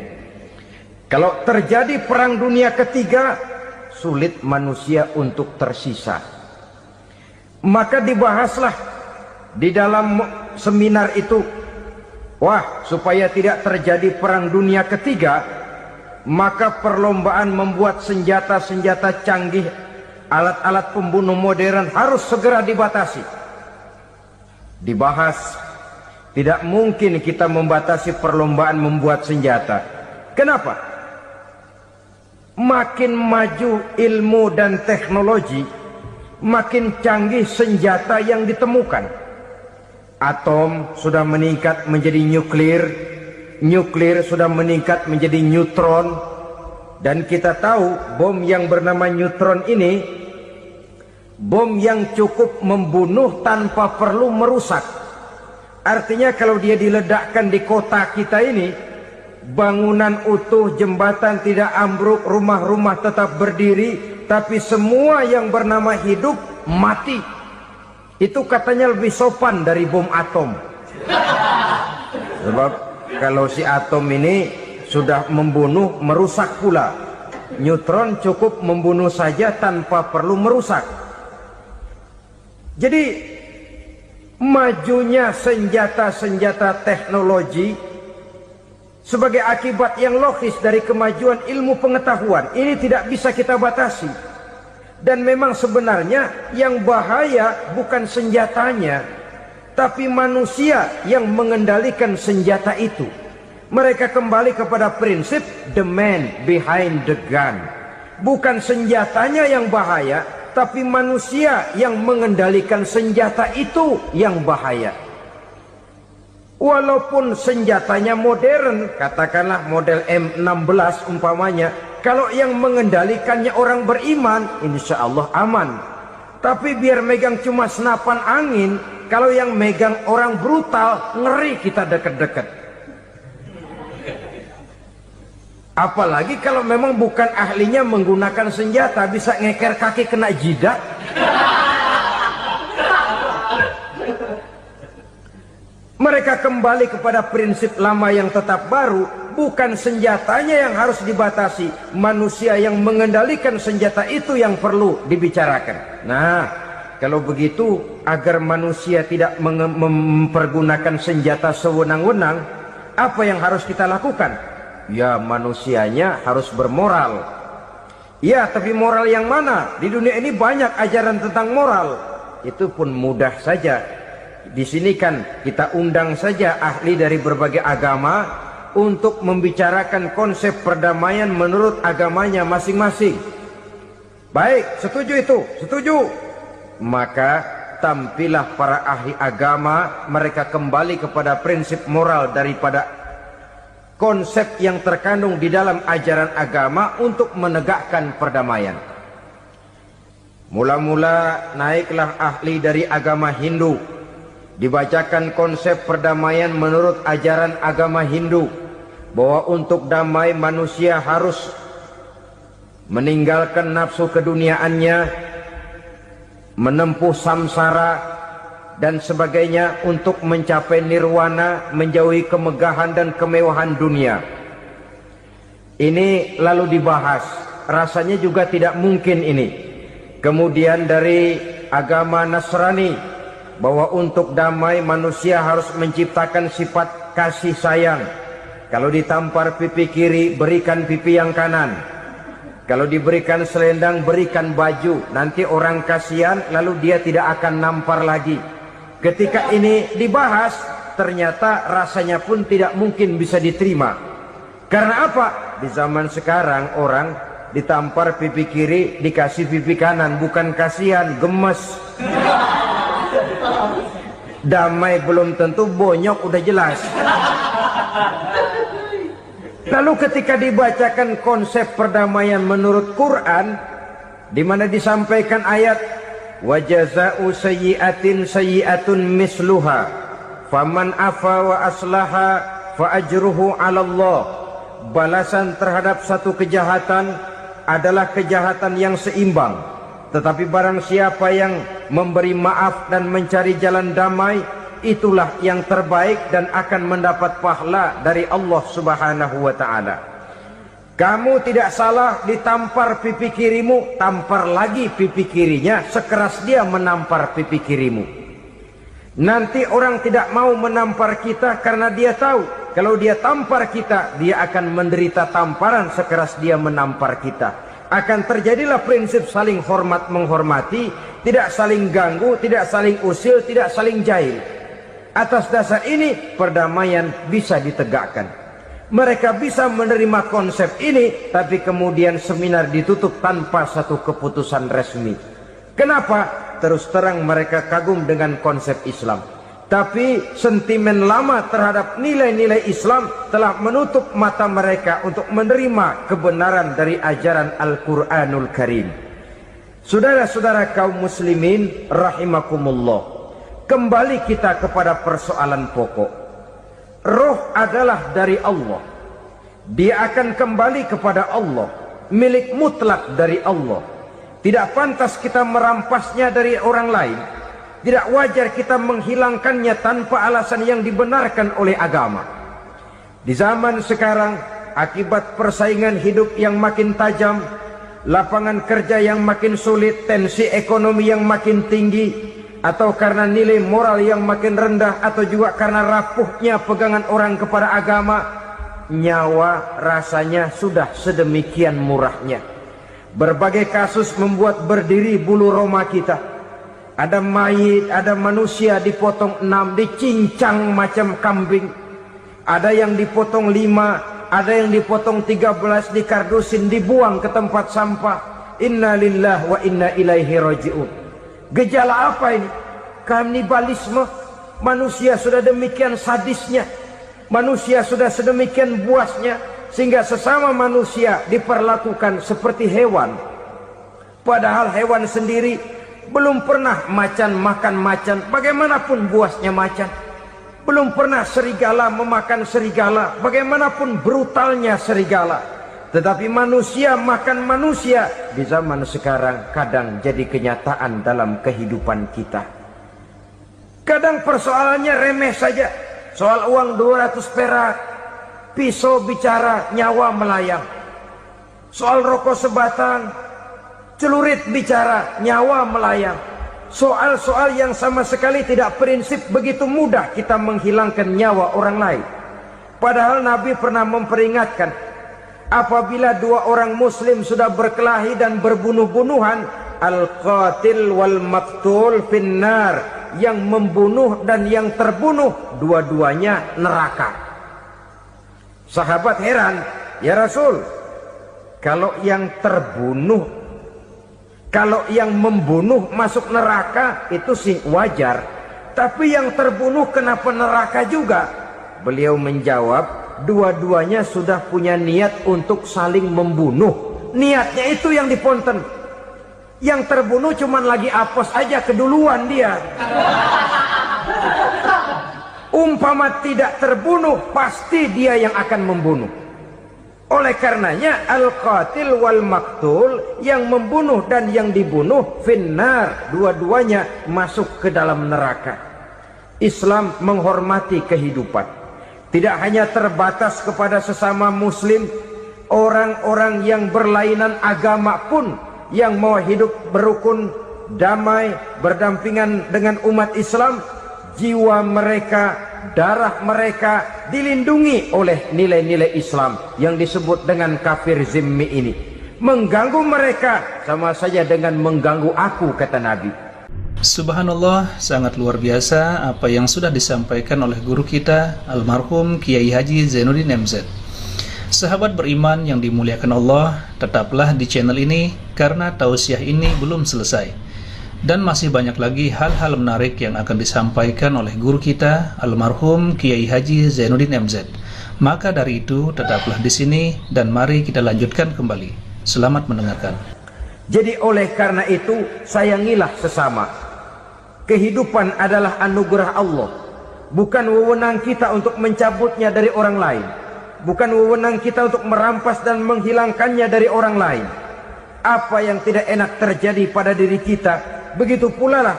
Kalau terjadi Perang Dunia Ketiga, sulit manusia untuk tersisa. Maka dibahaslah di dalam seminar itu, wah, supaya tidak terjadi Perang Dunia Ketiga, maka perlombaan membuat senjata-senjata canggih, alat-alat pembunuh modern harus segera dibatasi. Dibahas, tidak mungkin kita membatasi perlombaan membuat senjata. Kenapa? Makin maju ilmu dan teknologi, makin canggih senjata yang ditemukan. Atom sudah meningkat menjadi nuklir, nuklir sudah meningkat menjadi neutron, dan kita tahu bom yang bernama neutron ini bom yang cukup membunuh tanpa perlu merusak. Artinya kalau dia diledakkan di kota kita ini, bangunan utuh, jembatan tidak ambruk, rumah-rumah tetap berdiri, tapi semua yang bernama hidup mati. Itu katanya lebih sopan dari bom atom. Sebab kalau si atom ini sudah membunuh, merusak pula. Neutron cukup membunuh saja tanpa perlu merusak. Jadi majunya senjata-senjata teknologi sebagai akibat yang logis dari kemajuan ilmu pengetahuan ini tidak bisa kita batasi. Dan memang sebenarnya yang bahaya bukan senjatanya, tapi manusia yang mengendalikan senjata itu. Mereka kembali kepada prinsip the man behind the gun. Bukan senjatanya yang bahaya, tapi manusia yang mengendalikan senjata itu yang bahaya. Walaupun senjatanya modern, katakanlah model M16 umpamanya, kalau yang mengendalikannya orang beriman, insya Allah aman. Tapi biar megang cuma senapan angin, kalau yang megang orang brutal, ngeri kita deket-deket. Apalagi kalau memang bukan ahlinya menggunakan senjata, bisa ngeker kaki kena jidat. Mereka kembali kepada prinsip lama yang tetap baru, bukan senjatanya yang harus dibatasi, manusia yang mengendalikan senjata itu yang perlu dibicarakan. Nah, kalau begitu, agar manusia tidak mempergunakan senjata sewenang-wenang, apa yang harus kita lakukan? Ya, manusianya harus bermoral. Ya, tapi moral yang mana? Di dunia ini banyak ajaran tentang moral. Itu pun mudah saja. Di sini kan kita undang saja ahli dari berbagai agama untuk membicarakan konsep perdamaian menurut agamanya masing-masing. Baik, setuju itu? Setuju. Maka tampillah para ahli agama, mereka kembali kepada prinsip moral daripada konsep yang terkandung di dalam ajaran agama untuk menegakkan perdamaian. Mula-mula naiklah ahli dari agama Hindu, dibacakan konsep perdamaian menurut ajaran agama Hindu, bahwa untuk damai manusia harus meninggalkan nafsu keduniaannya, menempuh samsara dan sebagainya untuk mencapai nirwana, menjauhi kemegahan dan kemewahan dunia. Ini lalu dibahas, rasanya juga tidak mungkin ini. Kemudian dari agama Nasrani, bahwa untuk damai manusia harus menciptakan sifat kasih sayang. Kalau ditampar pipi kiri, berikan pipi yang kanan. Kalau diberikan selendang, berikan baju. Nanti orang kasihan, lalu dia tidak akan nampar lagi. Ketika ini dibahas, ternyata rasanya pun tidak mungkin bisa diterima. Karena apa? Di zaman sekarang orang ditampar pipi kiri, dikasih pipi kanan, bukan kasihan, gemes. Damai belum tentu, bonyok udah jelas. Lalu ketika dibacakan konsep perdamaian menurut Quran, di mana disampaikan ayat wa jazaa'u sayyi'atin sayyi'atun misluha faman afa wa aslaha fa ajruhu 'ala Allah. Balasan terhadap satu kejahatan adalah kejahatan yang seimbang, tetapi barang siapa yang memberi maaf dan mencari jalan damai, itulah yang terbaik dan akan mendapat pahala dari Allah Subhanahu wa ta'ala. Kamu tidak salah ditampar pipi kirimu, tampar lagi pipi kirinya sekeras dia menampar pipi kirimu. Nanti orang tidak mau menampar kita karena dia tahu kalau dia tampar kita, dia akan menderita tamparan sekeras dia menampar kita. Akan terjadilah prinsip saling hormat menghormati, tidak saling ganggu, tidak saling usil, tidak saling jahil. Atas dasar ini perdamaian bisa ditegakkan. Mereka bisa menerima konsep ini, tapi kemudian seminar ditutup tanpa satu keputusan resmi. Kenapa? Terus terang mereka kagum dengan konsep Islam, tapi sentimen lama terhadap nilai-nilai Islam telah menutup mata mereka untuk menerima kebenaran dari ajaran Al-Quranul Karim. Saudara-saudara kaum muslimin rahimakumullah, kembali kita kepada persoalan pokok. Roh adalah dari Allah. Dia akan kembali kepada Allah, milik mutlak dari Allah. Tidak pantas kita merampasnya dari orang lain. Tidak wajar kita menghilangkannya tanpa alasan yang dibenarkan oleh agama. Di zaman sekarang, akibat persaingan hidup yang makin tajam, lapangan kerja yang makin sulit, tensi ekonomi yang makin tinggi, atau karena nilai moral yang makin rendah, atau juga karena rapuhnya pegangan orang kepada agama, nyawa rasanya sudah sedemikian murahnya. Berbagai kasus membuat berdiri bulu roma kita. Ada mayit, ada manusia dipotong 6, dicincang macam kambing. Ada yang dipotong 5, ada yang dipotong 13, dikardusin, dibuang ke tempat sampah. Inna lillahi wa inna ilaihi raji'un. Gejala apa ini? Kanibalisme. Manusia sudah demikian sadisnya, manusia sudah sedemikian buasnya, sehingga sesama manusia diperlakukan seperti hewan. Padahal hewan sendiri belum pernah macan makan macan, bagaimanapun buasnya macan. Belum pernah serigala memakan serigala, bagaimanapun brutalnya serigala. Tetapi manusia makan manusia di zaman sekarang kadang jadi kenyataan dalam kehidupan kita. Kadang persoalannya remeh saja. Soal uang 200 perak, pisau bicara, nyawa melayang. Soal rokok sebatang, celurit bicara, nyawa melayang. Soal-soal yang sama sekali tidak prinsip, begitu mudah kita menghilangkan nyawa orang lain. Padahal Nabi pernah memperingatkan, apabila dua orang muslim sudah berkelahi dan berbunuh-bunuhan, al-qatil wal maktul finnar, yang membunuh dan yang terbunuh dua-duanya neraka. Sahabat heran, ya Rasul, kalau yang terbunuh, kalau yang membunuh masuk neraka itu sih wajar, tapi yang terbunuh kenapa neraka juga? Beliau menjawab, dua-duanya sudah punya niat untuk saling membunuh. Niatnya itu yang diponten. Yang terbunuh cuman lagi apes aja, keduluan dia. Umpama tidak terbunuh, pasti dia yang akan membunuh. Oleh karenanya al-qatil wal maktul, yang membunuh dan yang dibunuh finnar, dua-duanya masuk ke dalam neraka. Islam menghormati kehidupan, tidak hanya terbatas kepada sesama muslim. Orang-orang yang berlainan agama pun yang mau hidup berukun, damai, berdampingan dengan umat Islam, jiwa mereka, darah mereka dilindungi oleh nilai-nilai Islam yang disebut dengan kafir zimmi ini. Mengganggu mereka sama saja dengan mengganggu aku, kata Nabi. Subhanallah, sangat luar biasa apa yang sudah disampaikan oleh guru kita almarhum Kiai Haji Zainuddin MZ. Sahabat beriman yang dimuliakan Allah, tetaplah di channel ini karena tausiah ini belum selesai. Dan masih banyak lagi hal-hal menarik yang akan disampaikan oleh guru kita, almarhum Kiai Haji Zainuddin MZ. Maka dari itu, tetaplah di sini dan mari kita lanjutkan kembali. Selamat mendengarkan. Jadi oleh karena itu, sayangilah sesama. Kehidupan adalah anugerah Allah. Bukan wewenang kita untuk mencabutnya dari orang lain. Bukan wewenang kita untuk merampas dan menghilangkannya dari orang lain. Apa yang tidak enak terjadi pada diri kita, begitu pula lah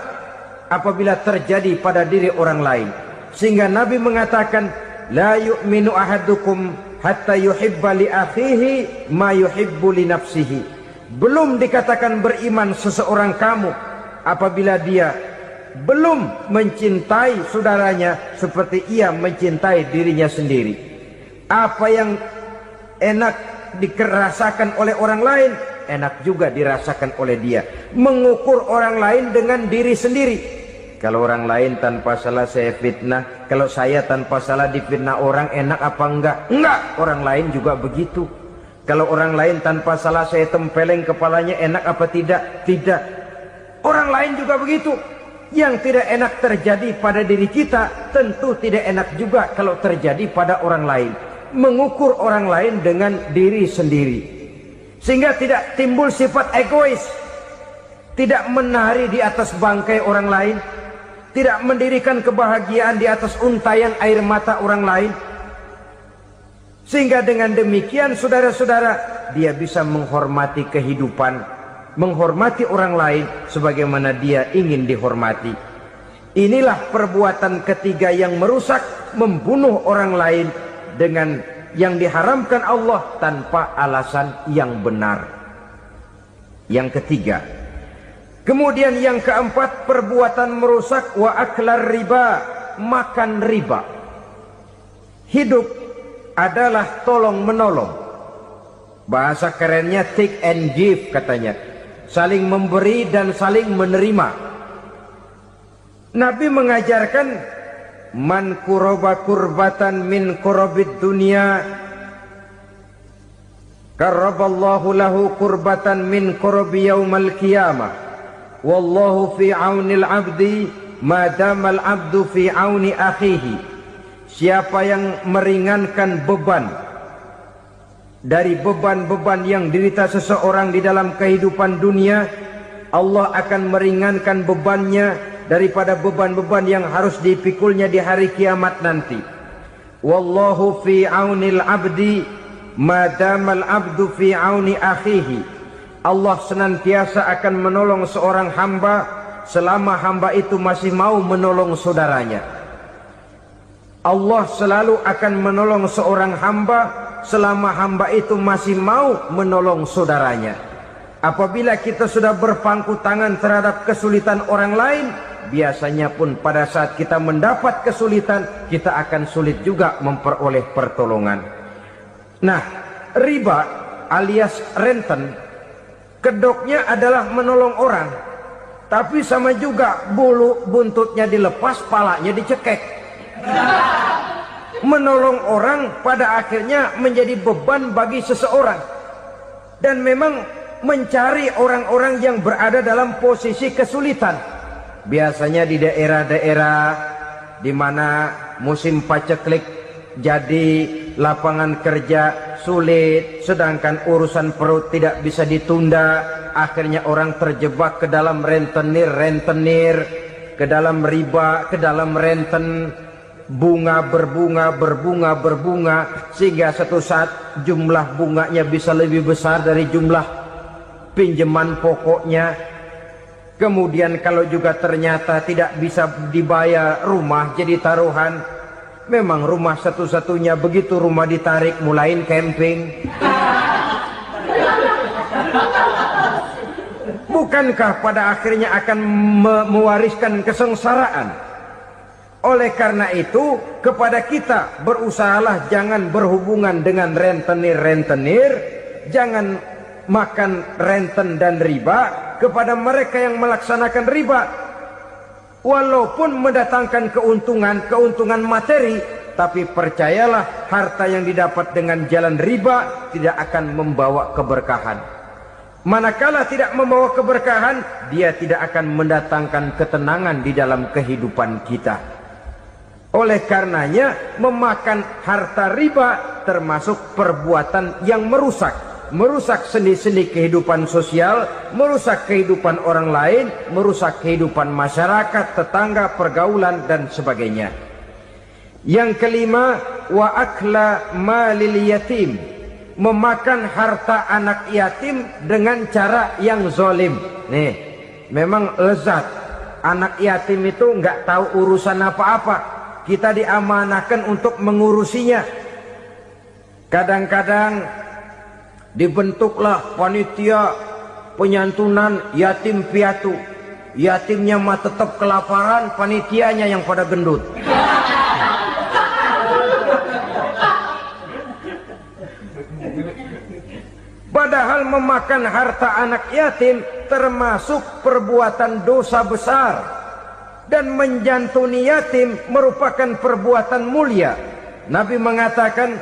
apabila terjadi pada diri orang lain. Sehingga Nabi mengatakan, la yu'minu ahadukum hatta yuhibba li akhihi ma yuhibbu li nafsihi. Belum dikatakan beriman seseorang kamu apabila dia belum mencintai saudaranya seperti ia mencintai dirinya sendiri. Apa yang enak dirasakan oleh orang lain, enak juga dirasakan oleh dia. Mengukur orang lain dengan diri sendiri. Kalau orang lain tanpa salah saya fitnah, kalau saya tanpa salah difitnah orang, enak apa enggak? Enggak, orang lain juga begitu. Kalau orang lain tanpa salah saya tempeleng kepalanya, enak apa tidak? Tidak. Orang lain juga begitu. Yang tidak enak terjadi pada diri kita, tentu tidak enak juga kalau terjadi pada orang lain. Mengukur orang lain dengan diri sendiri, sehingga tidak timbul sifat egois, tidak menari di atas bangkai orang lain, tidak mendirikan kebahagiaan di atas untayan air mata orang lain. Sehingga dengan demikian saudara-saudara, dia bisa menghormati kehidupan, menghormati orang lain sebagaimana dia ingin dihormati. Inilah perbuatan ketiga yang merusak, membunuh orang lain dengan yang diharamkan Allah tanpa alasan yang benar. Yang ketiga. Kemudian yang keempat, perbuatan merusak wa aklar riba, makan riba. Hidup adalah tolong menolong. Bahasa kerennya take and give katanya. Saling memberi dan saling menerima. Nabi mengajarkan, man kuraba kurbatan min kurabid dunia karaballahu lahu kurbatan min kurabi yaumal qiyamah wallahu fi aunil abdi madamal abdu fi auni akhihi. Siapa yang meringankan beban dari beban-beban yang dirita seseorang di dalam kehidupan dunia, Allah akan meringankan bebannya daripada beban-beban yang harus dipikulnya di hari kiamat nanti. Wallahu fi aunil abdi madamal abdu fi auni akhihi. Allah senantiasa akan menolong seorang hamba selama hamba itu masih mau menolong saudaranya. Allah selalu akan menolong seorang hamba selama hamba itu masih mau menolong saudaranya. Apabila kita sudah berpangku tangan terhadap kesulitan orang lain, biasanya pun pada saat kita mendapat kesulitan, kita akan sulit juga memperoleh pertolongan. Nah, riba alias renten, kedoknya adalah menolong orang, tapi sama juga bulu buntutnya dilepas, palanya dicekek. Menolong orang pada akhirnya menjadi beban bagi seseorang. Dan memang mencari orang-orang yang berada dalam posisi kesulitan. Biasanya di daerah-daerah di mana musim paceklik jadi lapangan kerja sulit, sedangkan urusan perut tidak bisa ditunda, akhirnya orang terjebak ke dalam rentenir, ke dalam riba, ke dalam renten, bunga berbunga, sehingga satu saat jumlah bunganya bisa lebih besar dari jumlah pinjaman pokoknya. Kemudian kalau juga ternyata tidak bisa dibayar, rumah jadi taruhan. Memang rumah satu-satunya, begitu rumah ditarik mulain camping. Bukankah pada akhirnya akan mewariskan kesengsaraan? Oleh karena itu, kepada kita berusahalah jangan berhubungan dengan rentenir, jangan makan renten dan riba. Kepada mereka yang melaksanakan riba, walaupun mendatangkan keuntungan materi, tapi percayalah harta yang didapat dengan jalan riba tidak akan membawa keberkahan. Manakala tidak membawa keberkahan, dia tidak akan mendatangkan ketenangan di dalam kehidupan kita. Oleh karenanya, memakan harta riba termasuk perbuatan yang merusak sendi-sendi kehidupan sosial, merusak kehidupan orang lain, merusak kehidupan masyarakat, tetangga, pergaulan, dan sebagainya. Yang kelima, wa akla malil yatim, memakan harta anak yatim dengan cara yang zolim. Nih, memang lezat. Anak yatim itu nggak tahu urusan apa-apa. Kita diamanahkan untuk mengurusinya. Kadang-kadang dibentuklah panitia penyantunan yatim piatu. Yatimnya mah tetap kelaparan, panitianya yang pada gendut. Padahal memakan harta anak yatim termasuk perbuatan dosa besar, dan menjantuni yatim merupakan perbuatan mulia. Nabi mengatakan,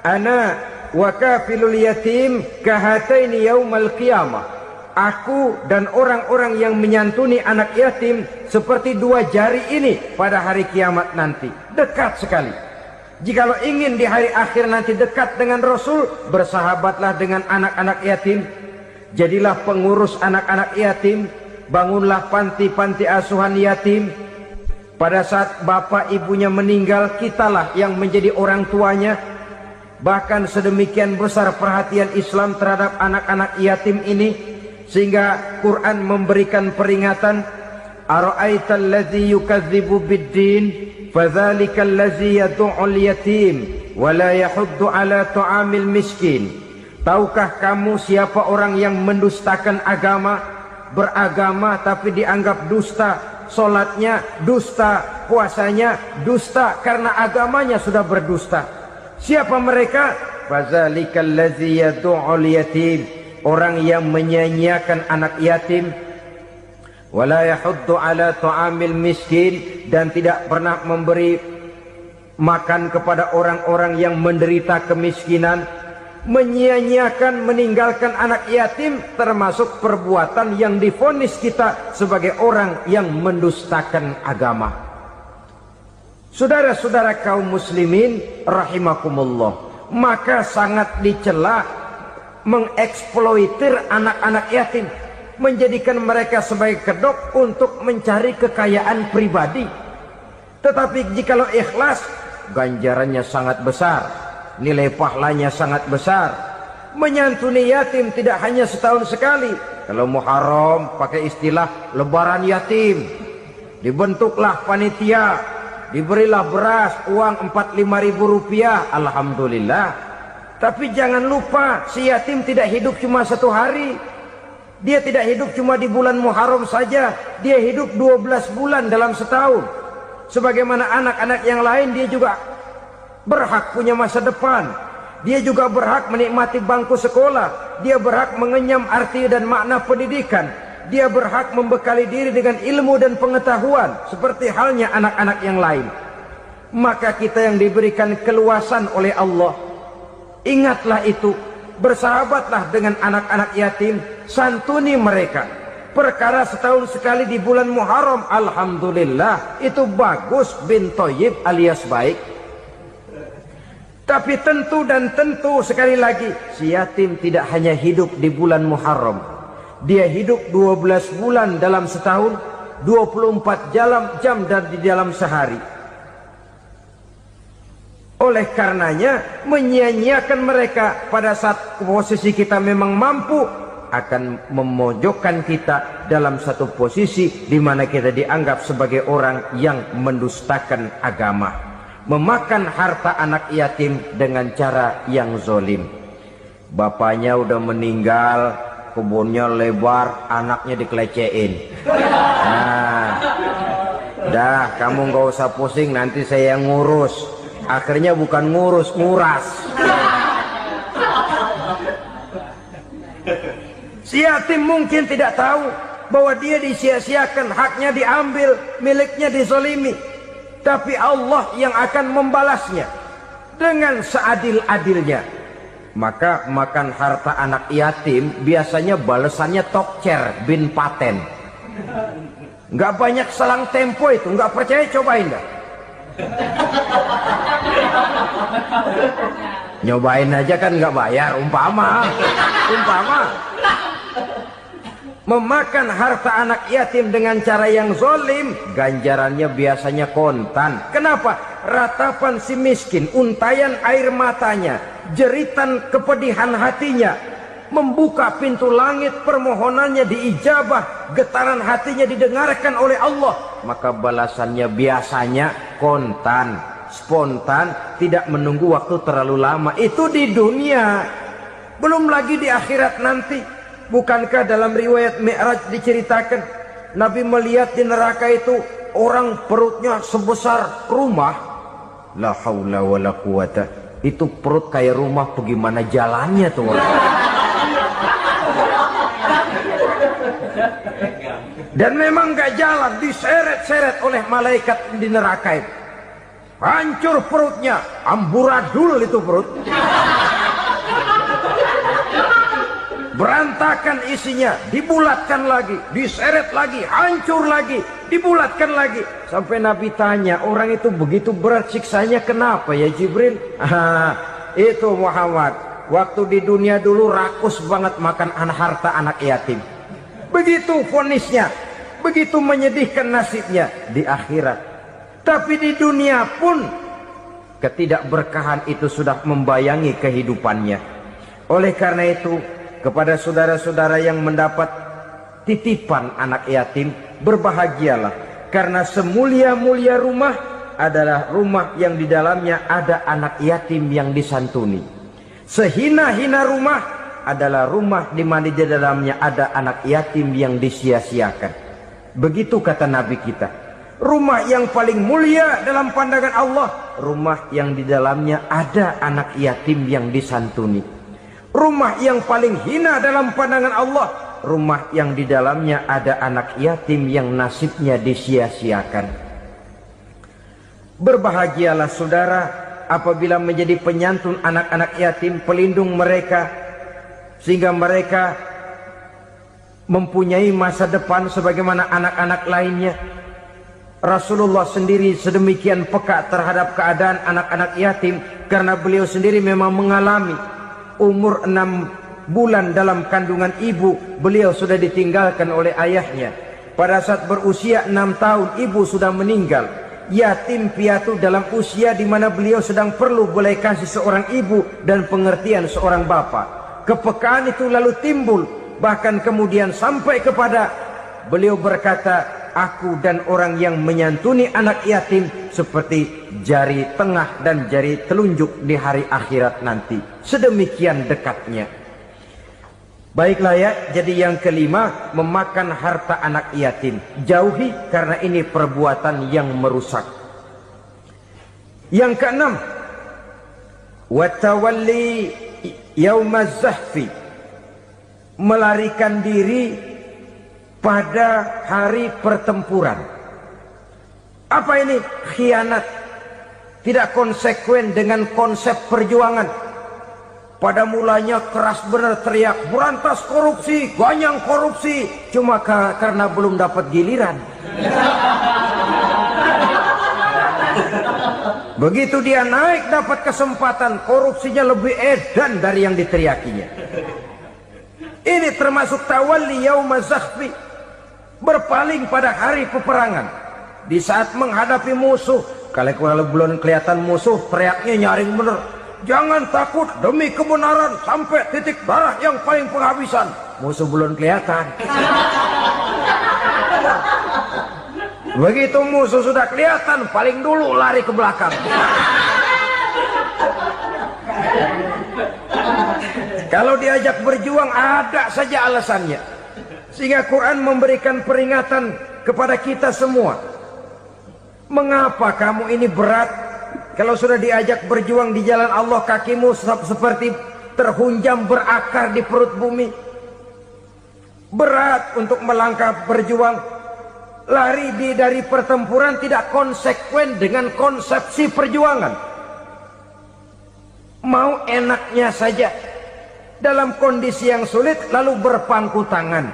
ana wa kafilul yatim kahataini yaumal qiyamah. Aku dan orang-orang yang menyantuni anak yatim seperti dua jari ini pada hari kiamat nanti. Dekat sekali. Jikalau ingin di hari akhir nanti dekat dengan Rasul, bersahabatlah dengan anak-anak yatim. Jadilah pengurus anak-anak yatim. Bangunlah panti-panti asuhan yatim. Pada saat bapak ibunya meninggal, kitalah yang menjadi orang tuanya. Bahkan sedemikian besar perhatian Islam terhadap anak-anak yatim ini, sehingga Quran memberikan peringatan, ara'aital ladzi yukadzibu bid-din fadzalikal ladzi yad'ul yatim wa la yahuddu ala ta'amil miskin. Tahukah kamu siapa orang yang mendustakan agama, beragama tapi dianggap dusta, salatnya dusta, puasanya dusta karena agamanya sudah berdusta. Siapa mereka? Fadzalikal ladzi yad'ul yatim, orang yang menyia-nyiakan anak yatim, wala yahuddu ala ta'amil miskin, dan tidak pernah memberi makan kepada orang-orang yang menderita kemiskinan. Menyia-nyiakan, meninggalkan anak yatim termasuk perbuatan yang divonis kita sebagai orang yang mendustakan agama. Saudara-saudara kaum muslimin rahimakumullah, maka sangat dicela mengeksploitir anak-anak yatim, menjadikan mereka sebagai kedok untuk mencari kekayaan pribadi. Tetapi jikalau ikhlas, ganjarannya sangat besar, nilai pahalanya sangat besar. Menyantuni yatim tidak hanya setahun sekali. Kalau Muharram pakai istilah lebaran yatim, dibentuklah panitia, diberilah beras, uang 4-5 ribu rupiah, alhamdulillah. Tapi jangan lupa, si yatim tidak hidup cuma satu hari. Dia tidak hidup cuma di bulan Muharram saja. Dia hidup 12 bulan dalam setahun. Sebagaimana anak-anak yang lain, dia juga berhak punya masa depan. Dia juga berhak menikmati bangku sekolah. Dia berhak mengenyam arti dan makna pendidikan. Dia berhak membekali diri dengan ilmu dan pengetahuan, seperti halnya anak-anak yang lain. Maka kita yang diberikan keluasan oleh Allah, ingatlah itu, bersahabatlah dengan anak-anak yatim, santuni mereka. Perkara setahun sekali di bulan Muharram, alhamdulillah, itu bagus, bin Thayyib alias baik. Tapi tentu dan tentu sekali lagi, si yatim tidak hanya hidup di bulan Muharram. Dia hidup 12 bulan dalam setahun, 24 jam di dalam sehari. Oleh karenanya, menyia-nyiakan mereka pada saat posisi kita memang mampu akan memojokkan kita dalam satu posisi di mana kita dianggap sebagai orang yang mendustakan agama, memakan harta anak yatim dengan cara yang zolim. Bapaknya udah meninggal, kebunnya lebar, anaknya dikelecehin. Nah, dah kamu nggak usah pusing, nanti saya yang ngurus. Akhirnya bukan ngurus, nguras. Si yatim mungkin tidak tahu bahwa dia disia-siakan, haknya diambil, miliknya dizolimi. Tapi Allah yang akan membalasnya dengan seadil-adilnya. Maka makan harta anak yatim biasanya balasannya tokcer bin paten. Nggak banyak selang tempo itu, nggak percaya cobain dah. Nyobain aja kan nggak bayar, umpama. Memakan harta anak yatim dengan cara yang zolim, ganjarannya biasanya kontan. Kenapa? Ratapan si miskin, untayan air matanya, jeritan kepedihan hatinya, membuka pintu langit, permohonannya diijabah, getaran hatinya didengarkan oleh Allah, maka balasannya biasanya kontan, spontan, tidak menunggu waktu terlalu lama. Itu di dunia, belum lagi di akhirat nanti. Bukankah dalam riwayat Mi'raj diceritakan Nabi melihat di neraka itu orang perutnya sebesar rumah? La haula wala quwata. Itu perut kayak rumah, bagaimana jalannya tuh orang? Dan memang gak jalan, diseret-seret oleh malaikat di neraka itu. Hancur perutnya, amburadul itu perut. Berantakan isinya, dibulatkan lagi, diseret lagi, hancur lagi, dibulatkan lagi. Sampai Nabi tanya, orang itu begitu berat siksanya kenapa ya Jibril? Itu Muhammad, waktu di dunia dulu rakus banget makan harta anak yatim. Begitu vonisnya, begitu menyedihkan nasibnya di akhirat. Tapi di dunia pun ketidakberkahan itu sudah membayangi kehidupannya. Oleh karena itu, kepada saudara-saudara yang mendapat titipan anak yatim, berbahagialah, karena semulia-mulia rumah adalah rumah yang di dalamnya ada anak yatim yang disantuni. Sehina-hina rumah adalah rumah di mana di dalamnya ada anak yatim yang disia-siakan. Begitu kata Nabi kita. Rumah yang paling mulia dalam pandangan Allah, rumah yang di dalamnya ada anak yatim yang disantuni. Rumah yang paling hina dalam pandangan Allah, rumah yang di dalamnya ada anak yatim yang nasibnya disia-siakan. Berbahagialah saudara apabila menjadi penyantun anak-anak yatim, pelindung mereka, sehingga mereka mempunyai masa depan sebagaimana anak-anak lainnya. Rasulullah sendiri sedemikian peka terhadap keadaan anak-anak yatim karena beliau sendiri memang mengalami. Umur 6 bulan dalam kandungan ibu, beliau sudah ditinggalkan oleh ayahnya. Pada saat berusia 6 tahun, ibu sudah meninggal. Yatim piatu dalam usia di mana beliau sedang perlu belas kasih seorang ibu dan pengertian seorang bapa. Kepekaan itu lalu timbul, bahkan kemudian sampai kepada beliau berkata, aku dan orang yang menyantuni anak yatim seperti jari tengah dan jari telunjuk di hari akhirat nanti. Sedemikian dekatnya. Baiklah ya, jadi yang kelima, memakan harta anak yatim. Jauhi, karena ini perbuatan yang merusak. Yang keenam, watawalli yaumaz zahfi, melarikan diri pada hari pertempuran. Apa ini? Khianat. Tidak konsekuen dengan konsep perjuangan. Pada mulanya keras benar teriak, berantas korupsi, ganyang korupsi. Cuma karena belum dapat giliran. Begitu dia naik dapat kesempatan, korupsinya lebih edan dari yang diteriakinya. Ini termasuk tawalli yaumaz zahfi, berpaling pada hari peperangan. Di saat menghadapi musuh, kalau belum kelihatan musuh, teriaknya nyaring bener. Jangan takut, demi kebenaran sampai titik darah yang paling penghabisan. Musuh belum kelihatan. Begitu musuh sudah kelihatan, paling dulu lari ke belakang. Kalau diajak berjuang ada saja alasannya. Sehingga Quran memberikan peringatan kepada kita semua. Mengapa kamu ini berat? Kalau sudah diajak berjuang di jalan Allah, kakimu seperti terhunjam berakar di perut bumi. Berat untuk melangkah berjuang. Lari dari pertempuran tidak konsekuen dengan konsepsi perjuangan. mau enaknya saja. Dalam kondisi yang sulit lalu berpangku tangan.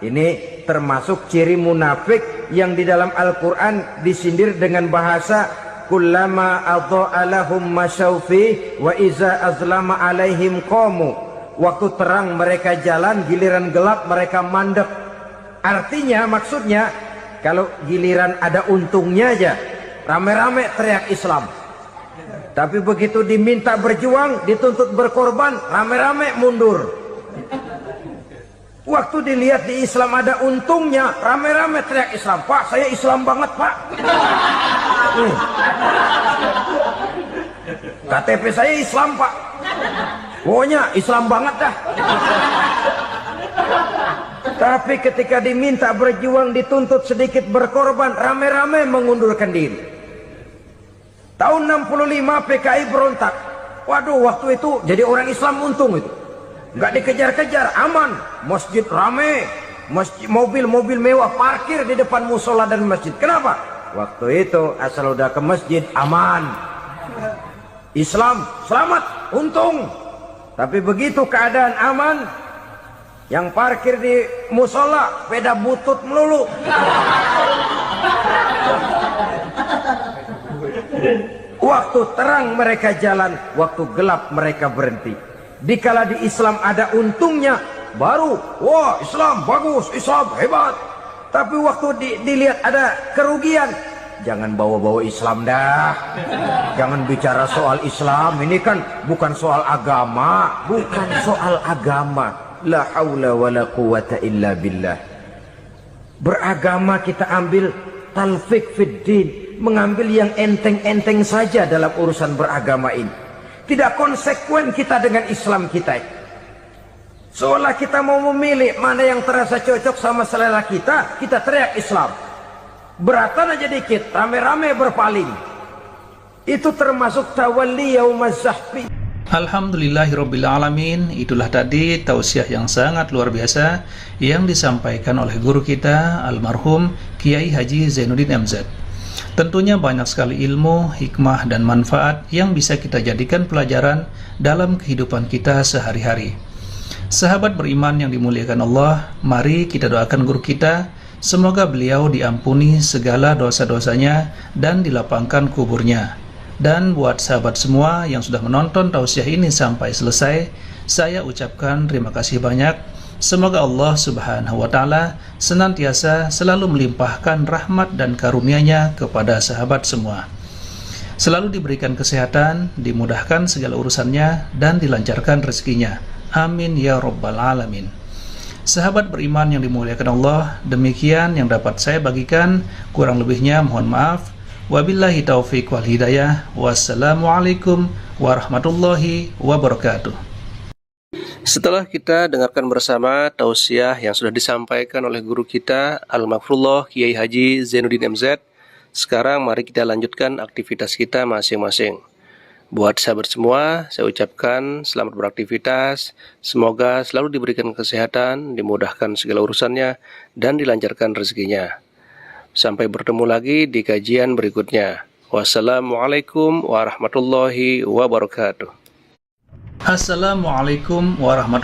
Ini termasuk ciri munafik yang di dalam Al-Quran disindir dengan bahasa kullama adha'a lahum masyaufi wa iza azlama alaihim qamu. Waktu terang mereka jalan, giliran gelap mereka mandek. Artinya, maksudnya, kalau giliran ada untungnya aja, rame-rame teriak Islam. Tapi begitu diminta berjuang, dituntut berkorban, rame-rame mundur. Waktu dilihat di Islam ada untungnya, rame-rame teriak Islam. Pak, saya Islam banget, Pak. KTP saya Islam, Pak. Pokoknya Islam banget dah. Tapi ketika diminta berjuang, dituntut sedikit berkorban, rame-rame mengundurkan diri. Tahun 65 PKI berontak. Waduh, waktu itu jadi orang Islam untung itu. Nggak dikejar-kejar, aman. Masjid rame, mobil-mobil mewah parkir di depan musola dan masjid. Kenapa? Waktu itu asal udah ke masjid aman. Islam selamat, untung. Tapi begitu keadaan aman, yang parkir di musola sepeda butut melulu. Waktu terang mereka jalan, waktu gelap mereka berhenti. Dikala di Islam ada untungnya, baru wah Islam bagus, Islam hebat. Tapi waktu dilihat ada kerugian, jangan bawa-bawa Islam dah. Jangan bicara soal Islam, ini kan bukan soal agama. Bukan soal agama. La haula wa la quwata illa billah. Beragama kita ambil talfik fid din, mengambil yang enteng-enteng saja dalam urusan beragama ini. Tidak konsekuen kita dengan Islam kita. Seolah kita mau memilih mana yang terasa cocok sama selera kita, kita teriak Islam. Beratan aja dikit, rame-rame berpaling. Itu termasuk tawalli yaumaz zahfi. Alhamdulillahirrabbilalamin. Itulah tadi tausiah yang sangat luar biasa yang disampaikan oleh guru kita almarhum Kiai Haji Zainuddin MZ. Tentunya banyak sekali ilmu, hikmah, dan manfaat yang bisa kita jadikan pelajaran dalam kehidupan kita sehari-hari. Sahabat beriman yang dimuliakan Allah, mari kita doakan guru kita, semoga beliau diampuni segala dosa-dosanya dan dilapangkan kuburnya. Dan buat sahabat semua yang sudah menonton tausiah ini sampai selesai, saya ucapkan terima kasih banyak. Semoga Allah Subhanahu wa Ta'ala senantiasa selalu melimpahkan rahmat dan karunia-Nya kepada sahabat semua. Selalu diberikan kesehatan, dimudahkan segala urusannya, dan dilancarkan rezekinya. Amin ya Rabbal Alamin. Sahabat beriman yang dimuliakan Allah, demikian yang dapat saya bagikan. Kurang lebihnya mohon maaf. Wabillahi taufiq wal hidayah. Wassalamualaikum warahmatullahi wabarakatuh. Setelah kita dengarkan bersama tausiah yang sudah disampaikan oleh guru kita Al-Maghfurullah Kiai Haji Zainuddin MZ, sekarang mari kita lanjutkan aktivitas kita masing-masing. Buat sahabat semua, saya ucapkan selamat beraktivitas, semoga selalu diberikan kesehatan, dimudahkan segala urusannya, dan dilancarkan rezekinya. Sampai bertemu lagi di kajian berikutnya. Wassalamualaikum warahmatullahi wabarakatuh. Assalamualaikum warahmatullahi wabarakatuh.